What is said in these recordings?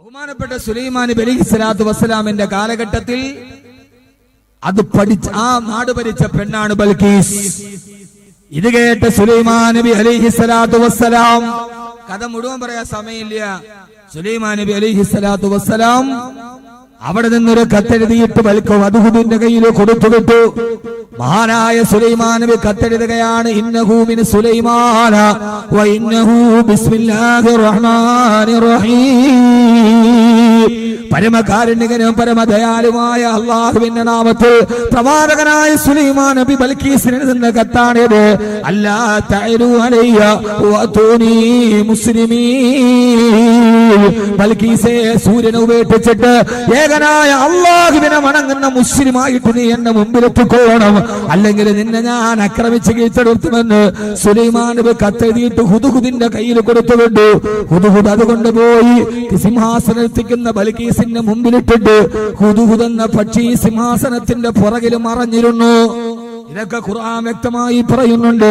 ബഹുമാനപ്പെട്ട സുലൈമാൻ നബി അലൈഹിസ്സലാത്തു വസ്സലാമിന്റെ കാലഘട്ടത്തിൽ അത് പഠിച്ച ആ നാട് ഭരിച്ച പെണ്ണാണ് ബൽക്കീസ്. ഇത് കേട്ട സുലൈമാൻ നബി അലൈഹിസ്സലാത്തു വസ്സലാം, കഥ മുഴുവൻ പറയാൻ സമയമില്ല. സുലൈമാൻ നബി അലൈഹിസ്സലാത്തു വസ്സലാം അവിടെ നിന്നൊരു കത്തെഴുതിയിട്ട് വധുഹുദിന്റെ കയ്യിൽ കൊടുത്തുവിട്ടു. മഹാനായ സുലൈമാൻ നബി കത്തെഴുതുകയാണ്, ഇന്നഹു മിൻ സുലൈമാന വ ഇന്നഹു ബിസ്മില്ലാഹിർ റഹ്മാനിർ റഹീം. പരമകാരുണികനും പരമദയാലുമായ അല്ലാഹുവിന്റെ നാമത്തിൽ പ്രവാചകനായ സുലൈമാൻ നബി ബൽക്കീസിന് എഴുതുന്ന കത്താണിത്. അല്ലാ തഅലു അലയ്യ വഅതൂനി മുസ്ലിമീൻ. ബൽക്കീസേ, സൂര്യനെ ഉപേക്ഷിച്ചിട്ട് ഏകനായ അല്ലാഹുവിനെ വണങ്ങുന്ന മുസ്ലിമായിട്ട് നീ എന്റെ മുമ്പിലെത്തിക്കോണം, അല്ലെങ്കിൽ നിന്നെ ഞാൻ ആക്രമിച്ച് കീഴ്പ്പെടുത്തുമെന്ന് സുലൈമാൻ നബി കത്തെഴുതിയിട്ട് ഹുദ്ഹുദിന്റെ കയ്യിൽ കൊടുത്തുവിട്ടു. ഹുദ്ഹുദ് അതുകൊണ്ട് പോയി സിംഹാസനത്തിക്കുന്ന ബൽക്കീസിന്റെ മുമ്പിലിട്ടിട്ട് ഹുദ്ഹുദ് എന്ന പക്ഷി സിംഹാസനത്തിന്റെ പുറകിൽ മറഞ്ഞിരുന്നു. ഇതൊക്കെ ഖുർആൻ വ്യക്തമായി പറയുന്നുണ്ട്.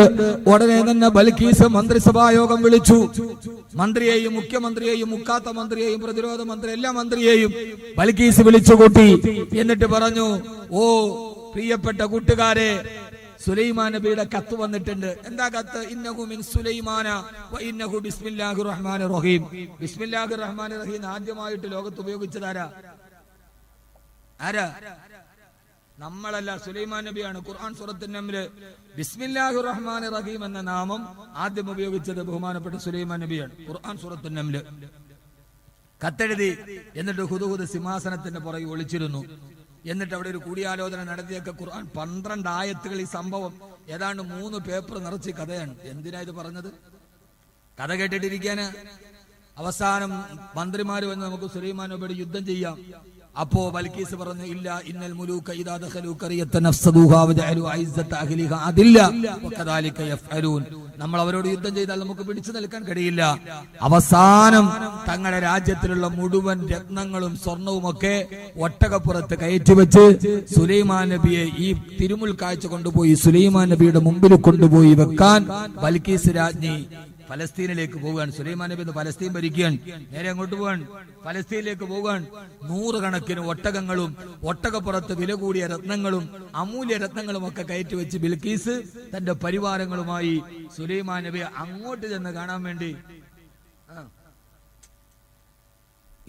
ഉടനെ തന്നെ ബൽക്കീസ് മന്ത്രിസഭാ യോഗം വിളിച്ചു. മന്ത്രിയെയും മുഖ്യമന്ത്രിയെയും മുക്കാത്ത മന്ത്രിയെയും പ്രതിരോധ മന്ത്രി എല്ലാ മന്ത്രിയെയും ബൽക്കീസ് വിളിച്ചു കൂട്ടി. എന്നിട്ട് പറഞ്ഞു, ഓ പ്രിയപ്പെട്ട കൂട്ടുകാരെ, സുലൈമാൻ നബിയുടെ കത്ത് വന്നിട്ടുണ്ട്. എന്താ കത്ത്? ഇന്നഹു മിൻ സുലൈമാന വ ഇന്നഹു ബിസ്മില്ലാഹിർ റഹ്മാനിർ റഹീം. ബിസ്മില്ലാഹിർ റഹ്മാനിർ റഹീം ആദ്യമായിട്ട് ലോകത്ത് ഉപയോഗിച്ചതാരാ? നമ്മളല്ല, സുലൈമാൻ നബിയാണ്. ഖുർആൻ സൂറത്തുൻ നംല് ബിസ്മില്ലാഹിർ റഹ്മാനിർ റഹീം എന്ന നാമം ആദ്യം ഉപയോഗിച്ചത് ബഹുമാനപ്പെട്ട സുലൈമാൻ നബിയാണ്. ഖുർആൻ സൂറത്തുൻ നംല് കത്തെഴുതി. എന്നിട്ട് ഹുദ്ഹുദ് സിംഹാസനത്തിന്റെ പുറകെ ഒളിച്ചിരുന്നു. എന്നിട്ട് അവിടെ ഒരു കൂടിയാലോചന നടത്തിയൊക്കെ ഖുർആൻ 12 ആയത്തുകൾ. ഈ സംഭവം ഏതാണ്ട് 3 പേപ്പർ നിറച്ച് കഥയാണ്. എന്തിനാ ഇത് പറഞ്ഞത്? കഥ കേട്ടിട്ടിരിക്കാന്. അവസാനം മന്ത്രിമാര് വന്ന് നമുക്ക് സുലൈമാൻ നബിയോട് യുദ്ധം ചെയ്യാം. അപ്പോ ബൽക്കീസ് പറഞ്ഞു, ഇല്ല, ഇന്നൽ മുലൂക ഇദാ ദഖലൂ ഖറിയതൻ അഫ്സദൂഹാ വജഅലൂ അഇസ്സത അഹ്ലിഹാ അദില്ല വകദാലിക യഫ്അലൂൻ. നമ്മൾ അവരോട് യുദ്ധം ചെയ്താൽ നമുക്ക് പിടിച്ചു നിൽക്കാൻ കഴിയില്ല. അവസാനം തങ്ങളുടെ രാജ്യത്തിലുള്ള മുഴുവൻ രത്നങ്ങളും സ്വർണവും ഒക്കെ ഒട്ടകപ്പുറത്ത് കയറ്റിവെച്ച് സുലൈമാൻ നബിയെ ഈ തിരുമുൽ കാഴ്ച കൊണ്ടുപോയി സുലൈമാൻ നബിയുടെ മുമ്പിൽ കൊണ്ടുപോയി വെക്കാൻ ബൽക്കീസ് രാജ്ഞി ഫലസ്തീനിലേക്ക് പോകാൻ. സുലൈമാൻ നബി ഫലസ്തീൻ ഭരിക്കാൻ. നേരെ അങ്ങോട്ട് പോകാൻ, ഫലസ്തീനിലേക്ക് പോകാൻ. 100 കണക്കിന് ഒട്ടകങ്ങളും ഒട്ടകപ്പുറത്ത് വില കൂടിയ രത്നങ്ങളും അമൂല്യ രത്നങ്ങളും ഒക്കെ കയറ്റി വെച്ച് ബിൽക്കീസ് തന്റെ പരിവാരങ്ങളുമായി സുലൈമാൻ നബി അങ്ങോട്ട് ചെന്ന് കാണാൻ വേണ്ടി.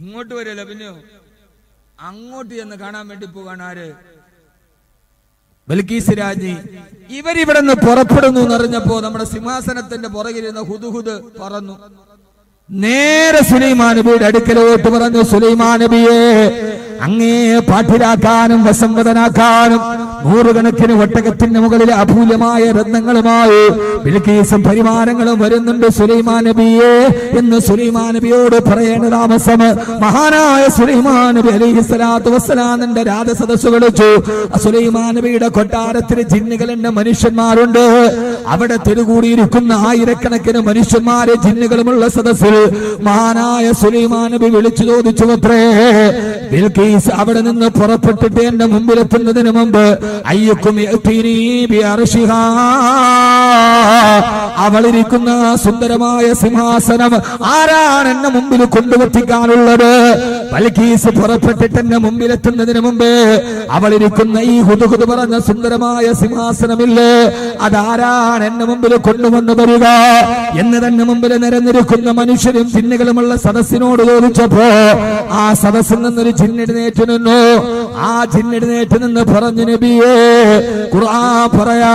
ഇങ്ങോട്ട് വരില്ല, പിന്നെയോ അങ്ങോട്ട് ചെന്ന് കാണാൻ വേണ്ടി പോകാൻ. ആര്? ബൽക്കീസ് രാജ്ഞി. ഇവരിവിടെ നിന്ന് പുറപ്പെടുന്നു എന്നറിഞ്ഞപ്പോ നമ്മുടെ സിംഹാസനത്തിന്റെ പുറകിലിരുന്ന ഹുദ്ഹുദ് പറന്നു. നേരെ സുലൈമാൻ നബിയുടെ അടുക്കലോട്ട് പറഞ്ഞു, സുലൈമാൻ നബിയെ, അങ്ങേ പാട്ടിലാക്കാനും വസംവദനാക്കാനും 100 കണക്കിന് ഒട്ടകത്തിന്റെ മുകളിൽ അപൂല്യമായ രത്നങ്ങളുമായി ബിൽക്കീസും പരിവാരങ്ങളും വരുന്നുണ്ട് സുലൈമാൻ നബിയെ എന്ന് സുലൈമാൻ നബിയോട് പറയേണ്ട താമസം. മഹാനായ സുലൈമാൻ നബി അലൈഹിസ്സലാത്തു വസ്സലാമിന്റെ രാജസദസ്സ് വിളിച്ചു. സുലൈമാൻ നബിയുടെ കൊട്ടാരത്തിൽ ജിന്നുകളുണ്ട്, മനുഷ്യന്മാരുണ്ട്. അവിടെ തിരുകൂടിയിരിക്കുന്ന ആയിരക്കണക്കിന് മനുഷ്യന്മാരെ ജിന്നുകളുമുള്ള സദസ്സിൽ മഹാനായ സുലൈമാൻ നബി വിളിച്ചു ചോദിച്ചു, അത്രേ ബിൽക്കീസ് അവിടെ നിന്ന് പുറപ്പെട്ടിട്ട് എന്റെ മുമ്പിലെത്തുന്നതിന് മുമ്പ് അയ്യക്കും അവളിരിക്കുന്ന സുന്ദരമായ സിംഹാസനം ആരാണ് എന്നെ മുമ്പിൽ കൊണ്ടുവെത്തിക്കാനുള്ളത്? ബൽക്കീസ് പുറപ്പെട്ടിട്ട് എന്റെ മുമ്പിലെത്തുന്നതിന് മുമ്പ് അവളിരിക്കുന്ന ഈ ഹുദ്ഹുദ് പറഞ്ഞ സുന്ദരമായ സിംഹാസനമില്ലേ, അതാരാണ് എന്നെ മുമ്പിൽ കൊണ്ടുവന്നു തരിക എന്ന് തന്നെ മുമ്പിൽ നിരന്നിരിക്കുന്ന മനുഷ്യരും ജിന്നുകളുമുള്ള സദസ്സിനോട് ചോദിച്ചപ്പോ ആ സദസ്സിൽ നിന്നൊരു ജിന്നെഴുന്നേറ്റ് നിന്നു. ആ ജിന്നെഴുന്നേറ്റ് നിന്ന് പറഞ്ഞു, നബിയേ, ഖുർആൻ പറയാ,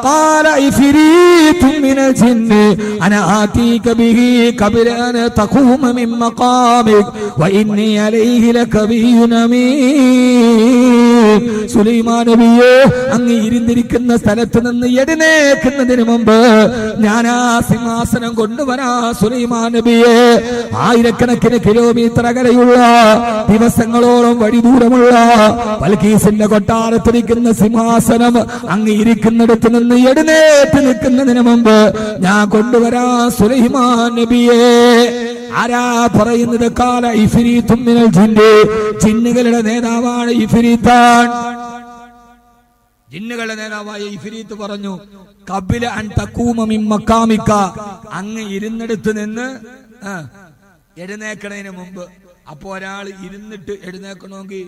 ഖാല ഇഫ്രീതും മിനൽ ജിന്നി അനാ ആതീക ബിഹി ഖബല അൻ തഖൂമ മിൻ മഖാമിക് വ ഇന്നി അലൈഹി ലകബീയുൻ അമീൻ. സുലൈമാൻ നബിയെ, അങ്ങ് ഇരുന്നിരിക്കുന്ന സ്ഥലത്ത് നിന്ന് എഴുന്നേൽക്കുന്നതിന് മുമ്പ് ഞാൻ ആ സിംഹാസനം കൊണ്ടുവരാ. സുലൈമാൻ നബിയെ, ആയിരക്കണക്കിന് കിലോമീറ്റർ അകലെയുള്ള ദിവസങ്ങളോളം വഴി ദൂരമുള്ള ബൽക്കീസിന്റെ കൊട്ടാരത്തിരിക്കുന്ന സിംഹാസനം അങ്ങ് ഇരിക്കുന്നിടത്ത് നിന്ന് എഴുന്നേറ്റ് നിൽക്കുന്നതിന് മുമ്പ് ഞാൻ കൊണ്ടുവരാ സുലൈമാൻ നബിയെ. ആരാ പറയുന്നത്? കാല ഇഫ്രീത്തും മിനൽ ജിന്നി. ജിന്നുകളുടെ നേതാവാണ് ഇഫ്രീത്താൻ. ജിന്നുകളുടെ നേതാവായ ഇഫ്രീത്ത് പറഞ്ഞു, ഖബല അൻ തഖൂമ മിൻ മഖാമിക, അങ്ങ് ഇരുന്നിടത്ത് നിന്ന് എഴുന്നേക്കണതിന് മുമ്പ് അപ്പൊ ഒരാൾ ഇരുന്നിട്ട് എഴുന്നേക്കണമെങ്കിൽ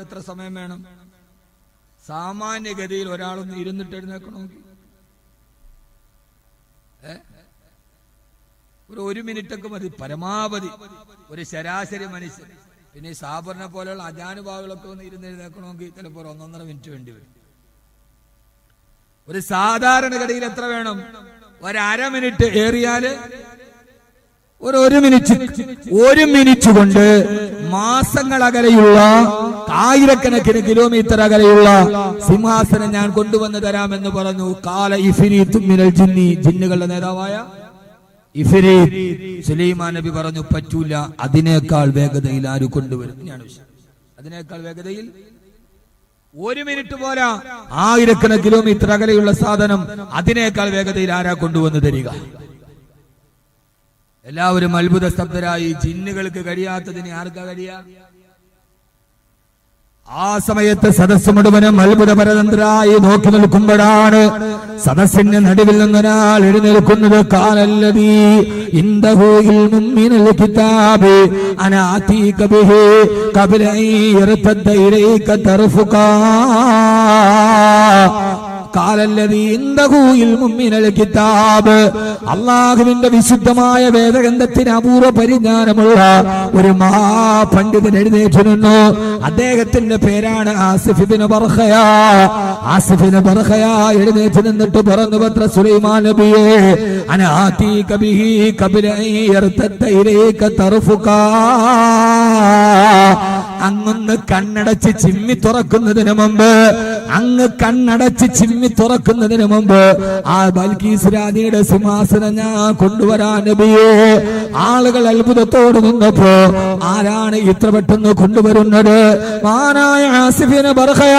എത്ര സമയം വേണം? സാമാന്യഗതിയിൽ ഒരാളൊന്ന് ഇരുന്നിട്ട് എഴുന്നേക്കണമെങ്കിൽ ഒരു മിനിറ്റൊക്കെ മതി പരമാവധി, ഒരു ശരാശരി മനുഷ്യൻ. പിന്നെ ഈ സാബറിനെ പോലെയുള്ള അജാനുഭാവികളൊക്കെ ഒന്ന് ഇരുന്ന് എഴുന്നേക്കണമെങ്കിൽ ചിലപ്പോൾ 1.5 മിനിറ്റ് വേണ്ടി വരും. ഒരു സാധാരണഗതിയിൽ എത്ര വേണം? 1/2 മിനിറ്റ് ഏറിയാല് ഒരു മിനിറ്റ് കൊണ്ട് മാസങ്ങൾ അകലെയുള്ള, ആയിരക്കണക്കിന് കിലോമീറ്റർ അകലെയുള്ള സിംഹാസനം ഞാൻ കൊണ്ടുവന്ന് തരാമെന്ന് പറഞ്ഞു. കാല ഇഫ്രീത്തു മിനൽ ജിന്നി, ജിന്നുകളുടെ നേതാവായ ഇഫ്രീത്ത്. സുലൈമാൻ നബി പറഞ്ഞു പറ്റൂല, അതിനേക്കാൾ വേഗതയിൽ ആര് കൊണ്ടുവരും? ഇനിയാണ് വിഷയം. അതിനേക്കാൾ വേഗതയിൽ 1 മിനിറ്റ് പോരാ, ആയിരക്കണക്കിന് കിലോമീറ്റർ അകലെയുള്ള സാധനം അതിനേക്കാൾ വേഗതയിൽ ആരാ കൊണ്ടുവന്ന് തരിക? എല്ലാവരും അത്ഭുത സ്തബ്ധരായി. ജിന്നുകൾക്ക് കഴിയാത്തതിന് ആർക്കാ കഴിയാ? ആ സമയത്ത് സദസ്സ് മുഴുവനും അത്ഭുത പരതന്ത്രരായി നോക്കി നിൽക്കുമ്പോഴാണ് സദസ്സിന്റെ നടുവിൽ നിന്നൊരാൾ എഴുന്നേൽക്കുന്നത്. കാലല്ലദീ ഇൻദഹു ഇൽമുൻ മിനൽ കിതാബി അന ആതീക ബിഹി ഖബ്ല അൻ യർതദ്ദ ഇലൈക തർഫുകാ. അള്ളാഹുവിന്റെ വിശുദ്ധമായ വേദഗ്രന്ഥത്തിന് അപൂർവ പരിജ്ഞാനമുള്ള ഒരു മഹാപണ്ഡിതൻ എഴുന്നേറ്റ് നിന്നു. അദ്ദേഹത്തിന്റെ പേരാണ് ആസിഫ് ഇബ്നു ബർഖയ. ആസിഫ് ഇബ്നു ബർഖയ എഴുന്നേറ്റ് നിന്നിട്ട് പറഞ്ഞു, പത്ര സുലൈമാൻ നബിയെ, അന ആതീക ബിഹി ഖബ്ല അൻ യർതദ്ദ ഇലൈക തർഫുകാ. അങ്ങൊന്ന് കണ്ണടച്ച് ചിമ്മി തുറക്കുന്നതിന് മുമ്പ് ആ ബൽക്കീസ് രാജ്ഞിയുടെ സിംഹാസനം ഞാൻ കൊണ്ടുവരാൻ നബിയെ. ആളുകൾ അത്ഭുതത്തോട് നിന്നപ്പോ ആരാണ് ഇത്ര പെട്ടെന്ന് കൊണ്ടുവരുന്നത്? മഹാനായ ആസിഫ് ഇബ്നു ബർഖയ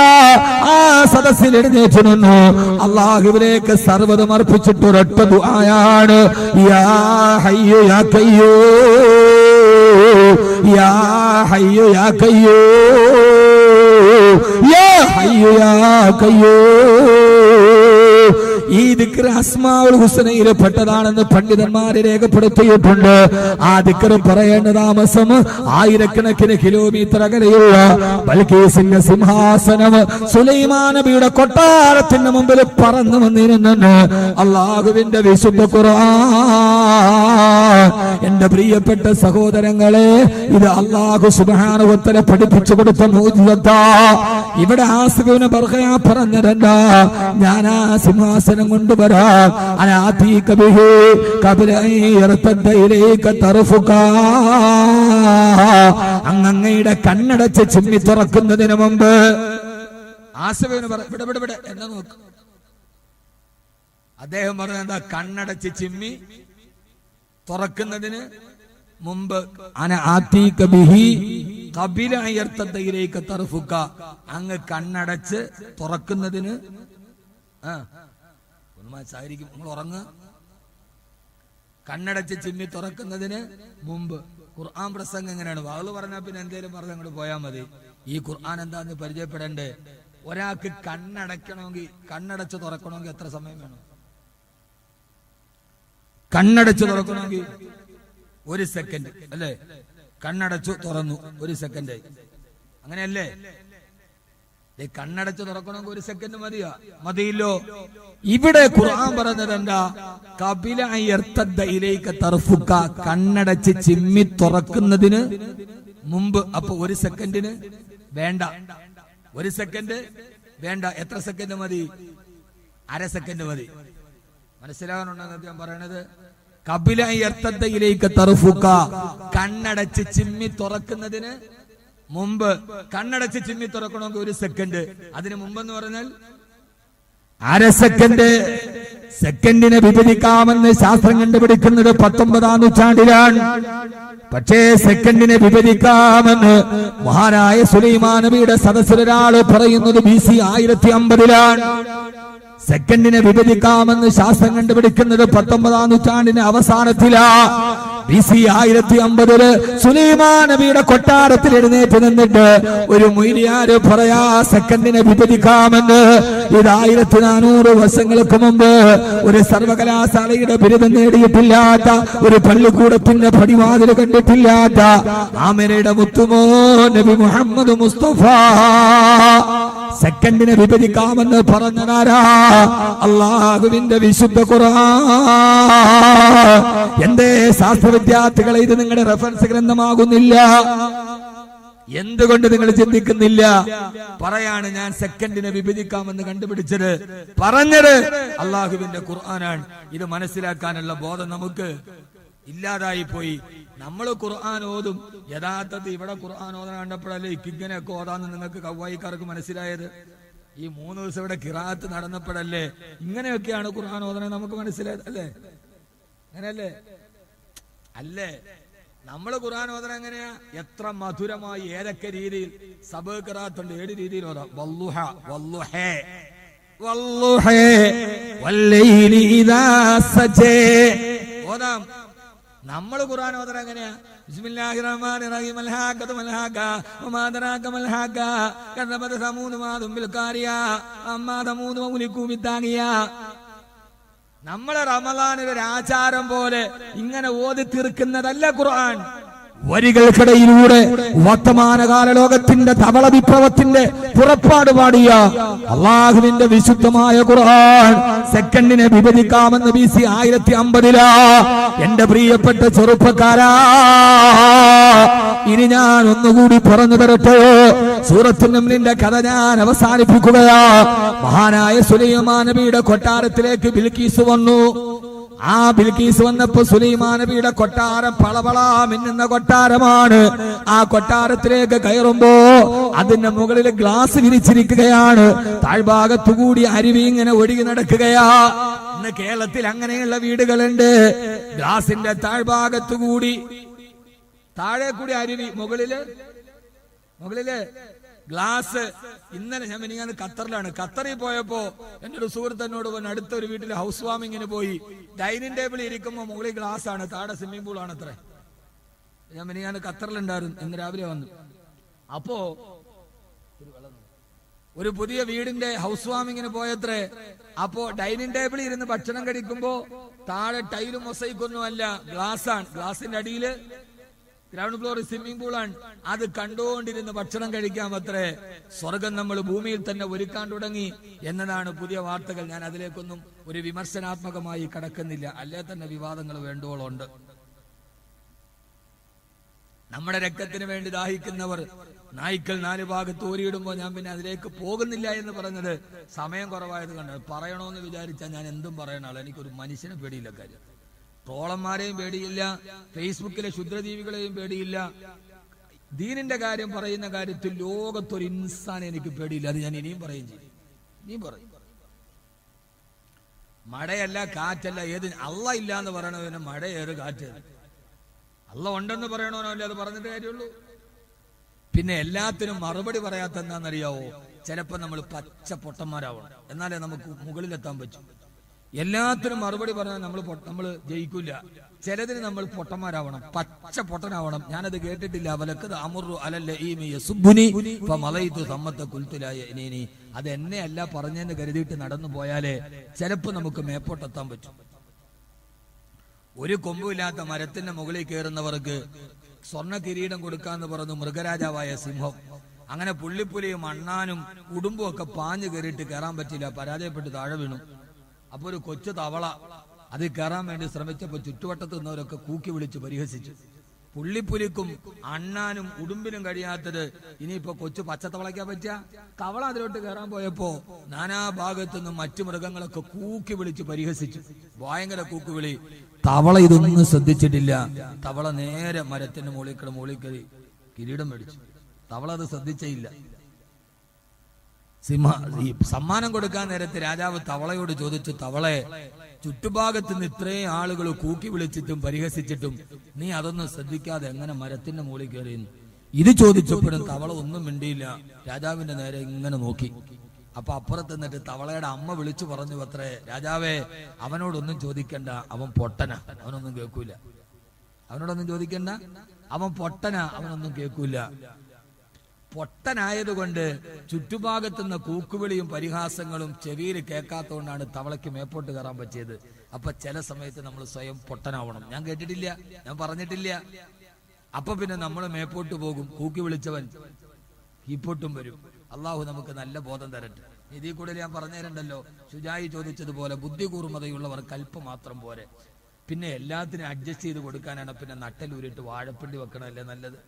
ആ സദസ്സിൽ എഴുന്നേറ്റ് നിന്നു. അല്ലാഹുവിലേക്ക് സർവ്വതും അർപ്പിച്ചിട്ട് ഒരൊറ്റ ദുആയാണ്, യാ ഹയ്യു യാ ഖയ്യൂം, യാ ഹയ്യു യാ ഖയ്യൂം, യാ ഹയ്യു യാ ഖയ്യൂം. ഈ ദിക്ർ അസ്മാഉൽ ഹുസ്നയിലെ പെട്ടതാണെന്ന് പണ്ഡിതന്മാരെ രേഖപ്പെടുത്തിയിട്ടുണ്ട്. ആ ദിക്ർ പറയേണ്ട താമസം ആയിരക്കണക്കിന് കിലോമീറ്റർ അകലെയുള്ള ബൽക്കീസിന്റെ സിംഹാസനം സുലൈമാൻ നബിയുടെ കൊട്ടാരത്തിന് മുമ്പിൽ പറന്നു വന്നിരുന്നെന്ന് അള്ളാഹുവിന്റെ വിശുദ്ധ ഖുർആൻ. എന്റെ പ്രിയപ്പെട്ട സഹോദരങ്ങളെ, ഇത് അള്ളാഹു സുബ്ഹാനഹു വ തആല പഠിപ്പിച്ചു കൊടുത്ത മുഅ്ജിസത്താ. ഇവിടെ ആസിഫ് ഇബ്നു ബർഖയ പറഞ്ഞതെന്താ? ഞാൻ ആ സിംഹാസനം കൊണ്ടുവരാം. അനാതീക ബിഹി ഖബ്ല അൻ യർതദ്ദ ഇലൈക തർഫുകാ. അങ്ങയുടെ കണ്ണടച്ച് ചിമ്മി തുറക്കുന്നതിന് മുമ്പ് ആസിഫ് ഇബ്നു ബർഖയ ഇവിടെ എന്നെ നോക്ക്. അദ്ദേഹം പറഞ്ഞെന്താ? കണ്ണടച്ച് ചിമ്മി തുറക്കുന്നതിന് മുമ്പ് അനാതീക ബിഹി ഖബ്ല അൻ യർതദ്ദ ഇലൈക തർഫുകാ. അങ്ങ് കണ്ണടച്ച് തുറക്കുന്നതിന് ായിരിക്കും നിങ്ങൾ ഉറങ്ങുക. കണ്ണടച്ച് ചിമ്മി തുറക്കുന്നതിന് മുമ്പ്. ഖുർആൻ പ്രസംഗം എങ്ങനെയാണ്? വാള് പറഞ്ഞാൽ പിന്നെ എന്തേലും പറഞ്ഞ് അങ്ങോട്ട് പോയാൽ മതി. ഈ ഖുർആൻ എന്താന്ന് പരിചയപ്പെടണ്ടേ? ഒരാൾക്ക് കണ്ണടച്ച് തുറക്കണമെങ്കിൽ എത്ര സമയം വേണം? കണ്ണടച്ച് തുറക്കണമെങ്കിൽ 1 സെക്കൻഡ് അല്ലേ? കണ്ണടച്ചു തുറന്നു, 1 സെക്കൻഡ്. അങ്ങനെയല്ലേ? കണ്ണടച്ച് തുറക്കണമെങ്കിൽ 1 സെക്കൻഡ് മതിയില്ലോ. ഇവിടെ ഖുർആൻ പറഞ്ഞത് എന്താ? ഖബ്ല അൻ യർതദ്ദ ഇലൈക തർഫുക. കണ്ണടച്ച് ചിമ്മി തുറക്കുന്നതിന് മുമ്പ്. അപ്പൊ 1 സെക്കൻഡിന് വേണ്ട, 1 സെക്കൻഡ് വേണ്ട. എത്ര സെക്കൻഡ് മതി? അര സെക്കൻഡ് മതി. മനസ്സിലാകാനുണ്ടെന്ന് ഞാൻ പറയണത്. ഖബ്ല അൻ യർതദ്ദ ഇലൈക തർഫുക. കണ്ണടച്ച് ചിമ്മി തുറക്കുന്നതിന് മുമ്പ്. കണ്ണടച്ച് ചിമ്മി തുറക്കണമെങ്കിൽ 1 സെക്കൻഡ്. അതിന് മുമ്പെന്ന് പറഞ്ഞാൽ അര സെക്കൻഡ്. സെക്കൻഡിനെ വിഭജിക്കാമെന്ന് ശാസ്ത്രം കണ്ടുപിടിക്കുന്നത് 19-ാം നൂറ്റാണ്ടിലാണ്. പക്ഷേ സെക്കൻഡിനെ വിഭജിക്കാമെന്ന് മഹാനായ സുലൈമാൻ നബിയുടെ സദസ്സിൽ ഒരാൾ പറയുന്നത് BC 1050-ലാണ്. സെക്കൻഡിനെ വിഭജിക്കാമെന്ന് ശാസ്ത്രം കണ്ടുപിടിക്കുന്നത് 19-ാം നൂറ്റാണ്ടിന്റെ അവസാനത്തിലാ. BC 1050 സുലൈമാൻ നബിയുടെ കൊട്ടാരത്തിൽ എഴുന്നേറ്റ് നിന്നിട്ട് ഒരു മൊയ്ലിയാര് പറയാ സെക്കൻഡിനെ വിഭജിക്കാമെന്ന്. ഇത് 1400 വർഷങ്ങൾക്ക് മുമ്പ് ഒരു സർവകലാശാലയുടെ ബിരുദം നേടിയിട്ടില്ലാത്ത, ഒരു പള്ളിക്കൂടത്തിന്റെ പടിവാതിൽ കണ്ടിട്ടില്ലാത്ത ആമിനയുടെ മുത്തുമോ നബി മുഹമ്മദ് മുസ്തഫ സെക്കൻഡിനെ വിഭജിക്കാമെന്ന് പറഞ്ഞതാരാ? അല്ലാഹുവിന്റെ വിശുദ്ധ ഖുർആൻ. എന്തേ ശാസ്ത്ര വിദ്യാർത്ഥികളെ ഇത് നിങ്ങളുടെ റെഫറൻസ് ഗ്രന്ഥമാകുന്നില്ല? എന്തുകൊണ്ട് നിങ്ങൾ ചിന്തിക്കുന്നില്ല? പറയാണ് ഞാൻ സെക്കൻഡിനെ വിഭജിക്കാമെന്ന് കണ്ടുപിടിച്ചത്, പറഞ്ഞത് അള്ളാഹുവിന്റെ ഖുർആനാണ്. ഇത് മനസ്സിലാക്കാനുള്ള ബോധം നമുക്ക് ഇല്ലാതായി പോയി. നമ്മൾ ഖുർആൻ ഓതും. യഥാർത്ഥത്തിൽ ഇവിടെ ഖുർആൻ ഓതാൻ കണ്ടപ്പോഴല്ലേ ഇങ്ങനെയൊക്കെ ഓതാന്ന് നിങ്ങൾക്ക് കവ്വായിക്കാർക്ക് മനസ്സിലായത്. ഈ 3 ദിവസം ഇവിടെ ഖിറാഅത്ത് നടന്നപ്പോഴല്ലേ ഇങ്ങനെയൊക്കെയാണ് ഖുർആൻ ഓതണേ നമുക്ക് മനസ്സിലായത്. അല്ലേ? അങ്ങനെയല്ലേ? അല്ലേ? നമ്മള് ഖുർആൻ ഓതണം എങ്ങനെയാ? എത്ര മധുരമായി, ഏതൊക്കെ രീതിയിൽ. സബ് ഖിറാഅത്തുണ്ട്, 7 രീതിയിൽ ഓതാം. വല്ലുഹ, വല്ലുഹേ, വല്ലുഹേ വല്ലൈലി ഇദാ സജേ ഓതാം. നമ്മള് ഖുർആൻ ഓതണം എങ്ങനെയാ? ബിസ്മില്ലാഹിർ റഹ്മാനിർ റഹീം അൽഹാഖതു മൽഹാഖ വമാ ദറാക മൽഹാഖ കദബത സമൂദ് മാദും ബിൽ ഖാരിയ അമ്മാ തമൂദ് വഉലികു ബിത്താഖിയ. നമ്മളെ റമളാനിൽ ഒരു ആചാരം പോലെ ഇങ്ങനെ ഓതി തീർക്കുന്നതല്ല ഖുർആൻ. വരികൾക്കിടയിലൂടെ വർത്തമാനകാല ലോകത്തിന്റെ ധവള വിപ്ലവത്തിന്റെ പുറപ്പാട് പാടിയ അള്ളാഹുവിന്റെ വിശുദ്ധമായ ഖുർആൻ സെക്കൻഡിനെ വിഭജിക്കാമെന്ന് BC 1050 എന്റെ പ്രിയപ്പെട്ട ചെറുപ്പക്കാരാ, ഇനി ഞാൻ ഒന്നുകൂടി പറഞ്ഞു തരട്ടെ. സൂറത്തുൽ നംലിന്റെ കഥ ഞാൻ അവസാനിപ്പിക്കുകയാ. മഹാനായ സുലൈമാൻ നബിയുടെ കൊട്ടാരത്തിലേക്ക് ബിൽക്കീസ് വന്നു. ആ ബിൽക്കീസ് വന്നപ്പോ സുലൈമാൻ നബിയുടെ കൊട്ടാരം പളപളാ മിന്നുന്ന കൊട്ടാരമാണ്. ആ കൊട്ടാരത്തിലേക്ക് കയറുമ്പോ അതിന്റെ മുകളിൽ ഗ്ലാസ് വിരിച്ചിരിക്കുകയാണ്. താഴ്ഭാഗത്തുകൂടി അരുവി ഇങ്ങനെ ഒഴുകി നടക്കുകയാ. ഇന്ന് കേരളത്തിൽ അങ്ങനെയുള്ള വീടുകളുണ്ട്. ഗ്ലാസിന്റെ താഴ്ഭാഗത്തുകൂടി, താഴെ കൂടി അരുവി, മുകളില് ഗ്ലാസ്. ഇന്നലെ ഞാൻ ഖത്തറിലാണ്. ഖത്തറിൽ പോയപ്പോ എന്റെ ഒരു സുഹൃത്ത് എന്നോട് പറഞ്ഞു, അടുത്തൊരു വീട്ടിൽ ഹൗസ് വാമിങ്ങിന് പോയി. ഡൈനിങ് ടേബിളിൽ ഇരിക്കുമ്പോ മുകളിൽ ഗ്ലാസ് ആണ്, താഴെ സ്വിമ്മിംഗ് പൂൾ ആണ്. അത്ര ഞാൻ ഖത്തറിലുണ്ടായിരുന്നു, ഇന്ന് രാവിലെ വന്നു. അപ്പോ ഒരു പുതിയ വീടിന്റെ ഹൗസ് വാമിങ്ങിന് പോയത്രേ. അപ്പോ ഡൈനിങ് ടേബിളിൽ ഇരുന്ന് ഭക്ഷണം കഴിക്കുമ്പോ താഴെ ടൈലും മൊസൈക്കൊന്നും അല്ല, ഗ്ലാസ് ആണ്. ഗ്ലാസിന്റെ അടിയില് ഗ്രൗണ്ട് ഫ്ലോർ സ്വിമ്മിംഗ് പൂളാണ്. അത് കണ്ടുകൊണ്ടിരുന്ന് ഭക്ഷണം കഴിക്കാം അത്രേ. സ്വർഗം നമ്മൾ ഭൂമിയിൽ തന്നെ ഒരുക്കാൻ തുടങ്ങി എന്നതാണ് പുതിയ വാർത്തകൾ. ഞാൻ അതിലേക്കൊന്നും ഒരു വിമർശനാത്മകമായി കടക്കുന്നില്ല. അല്ലേ തന്നെ വിവാദങ്ങൾ വേണ്ടുവോളം ഉണ്ട്. നമ്മുടെ രക്തത്തിന് വേണ്ടി ദാഹിക്കുന്നവർ നായ്ക്കൾ 4 ഭാഗത്ത് ഓരിയിടുമ്പോൾ ഞാൻ പിന്നെ അതിലേക്ക് പോകുന്നില്ല എന്ന് പറഞ്ഞത് സമയം കുറവായത് കണ്ടത്. പറയണോന്ന് വിചാരിച്ചാൽ ഞാൻ എന്തും പറയണ ആള്. എനിക്കൊരു മനുഷ്യനെ പേടിയില്ല. കാര്യം ട്രോളന്മാരെയും പേടിയില്ല, ഫേസ്ബുക്കിലെ ക്ഷുദ്രജീവികളെയും പേടിയില്ല. ദീനിന്റെ കാര്യം പറയുന്ന കാര്യത്തിൽ ലോകത്തൊരു ഇൻസാനെ എനിക്ക് പേടിയില്ല. അത് ഞാൻ ഇനിയും പറയും ചെയ്യും. ഇനിയും പറയും. മഴയല്ല, കാറ്റല്ല, ഏത് അള്ള ഇല്ല എന്ന് പറയണതിന് മഴയേറ്, കാറ്റ്. അള്ള ഉണ്ടെന്ന് പറയണോനോ അല്ലേ അത് പറഞ്ഞിട്ട് കാര്യമുള്ളൂ. പിന്നെ എല്ലാത്തിനും മറുപടി പറയാത്ത എന്താണെന്നറിയാവോ? ചിലപ്പോ നമ്മൾ പച്ച പൊട്ടന്മാരാവണം, എന്നാലേ നമുക്ക് മുകളിലെത്താൻ പറ്റും. എല്ലാത്തിനും മറുപടി പറഞ്ഞാൽ നമ്മൾ ജയിക്കില്ല. ചിലതിന് നമ്മൾ പൊട്ടന്മാരാവണം, പച്ച പൊട്ടനാവണം. ഞാനത് കേട്ടിട്ടില്ല. അവലക്കത് അമുറു അലല്ല അത് എന്നെ അല്ല പറഞ്ഞെന്ന് കരുതിയിട്ട് നടന്നു പോയാലേ ചിലപ്പോ നമുക്ക് മേപ്പോട്ടെത്താൻ പറ്റും. ഒരു കൊമ്പുമില്ലാത്ത മരത്തിന്റെ മുകളിൽ കയറുന്നവർക്ക് സ്വർണ്ണ കിരീടം കൊടുക്കാന്ന് പറഞ്ഞു മൃഗരാജാവായ സിംഹം. അങ്ങനെ പുള്ളിപ്പുലിയും അണ്ണാനും ഉടുമ്പും ഒക്കെ പാഞ്ഞു കയറിയിട്ട് കയറാൻ പറ്റില്ല, പരാജയപ്പെട്ട് താഴെ വീണു. അപ്പൊ ഒരു കൊച്ചു തവള അത് കയറാൻ വേണ്ടി ശ്രമിച്ചപ്പോ ചുറ്റുവട്ടത്ത് നിന്നവരൊക്കെ കൂക്കി വിളിച്ച് പരിഹസിച്ചു. പുള്ളിപ്പുലിക്കും അണ്ണാനും ഉടുമ്പിനും കഴിയാത്തത് ഇനിയിപ്പോ കൊച്ചു പച്ചത്തവളയ്ക്കാൻ പറ്റിയ തവള അതിലോട്ട് കയറാൻ പോയപ്പോ നാനാഭാഗത്തു നിന്നും മറ്റു മൃഗങ്ങളൊക്കെ കൂക്കി വിളിച്ച് പരിഹസിച്ചു. ഭയങ്കര കൂക്കുവിളി. തവള ഇതൊന്നും ശ്രദ്ധിച്ചിട്ടില്ല. തവള നേരെ മരത്തിന്റെ മുകളിൽ കയറി കിരീടം മേടിച്ചു. തവള അത് ശ്രദ്ധിച്ചേയില്ല. സമ്മാനം കൊടുക്കാൻ നേരത്തെ രാജാവ് തവളയോട് ചോദിച്ചു, തവളെ, ചുറ്റുഭാഗത്ത് നിന്ന് ഇത്രയും ആളുകൾ കൂക്കി വിളിച്ചിട്ടും പരിഹസിച്ചിട്ടും നീ അതൊന്നും ശ്രദ്ധിക്കാതെ എങ്ങനെ മരത്തിന്റെ മുകളിൽ കയറിയെന്ന് ഇത് ചോദിച്ചപ്പോഴും തവള ഒന്നും മിണ്ടിയില്ല. രാജാവിന്റെ നേരെ ഇങ്ങനെ നോക്കി. അപ്പൊ അപ്പുറത്ത് നിന്നിട്ട് തവളയുടെ അമ്മ വിളിച്ചു പറഞ്ഞു അത്രേ, രാജാവേ അവനോടൊന്നും ചോദിക്കണ്ട, അവൻ പൊട്ടനാ, അവനൊന്നും കേൾക്കൂല. അവനോടൊന്നും ചോദിക്കണ്ട, അവൻ പൊട്ടനാ, അവനൊന്നും കേൾക്കൂല. പൊട്ടനായതുകൊണ്ട് ചുറ്റുഭാഗത്തുനിന്ന് കൂക്കുവിളിയും പരിഹാസങ്ങളും ചെവിയിൽ കേൾക്കാത്തതുകൊണ്ടാണ് തവളയ്ക്ക് മേപ്പോട്ട് കയറാൻ പറ്റിയത്. അപ്പൊ ചില സമയത്ത് നമ്മൾ സ്വയം പൊട്ടനാവണം. ഞാൻ കേട്ടിട്ടില്ല, ഞാൻ പറഞ്ഞിട്ടില്ല. അപ്പൊ പിന്നെ നമ്മൾ മേപ്പോട്ട് പോകും, കൂക്കി വിളിച്ചവൻ കീപ്പോട്ടും വരും. അള്ളാഹു നമുക്ക് നല്ല ബോധം തരട്ടെ. ഇതിൽ കൂടെ ഞാൻ പറഞ്ഞു തരണ്ടല്ലോ, ശുജായി ചോദിച്ചതുപോലെ ബുദ്ധി കൂർമ്മതയുള്ളവർ കൽപ്പ് മാത്രം പോരെ, പിന്നെ എല്ലാത്തിനും അഡ്ജസ്റ്റ് ചെയ്ത് കൊടുക്കാനാണ് പിന്നെ നട്ടലൂരിട്ട് വാഴപ്പിണ്ടി വെക്കണമല്ലേ നല്ലത്.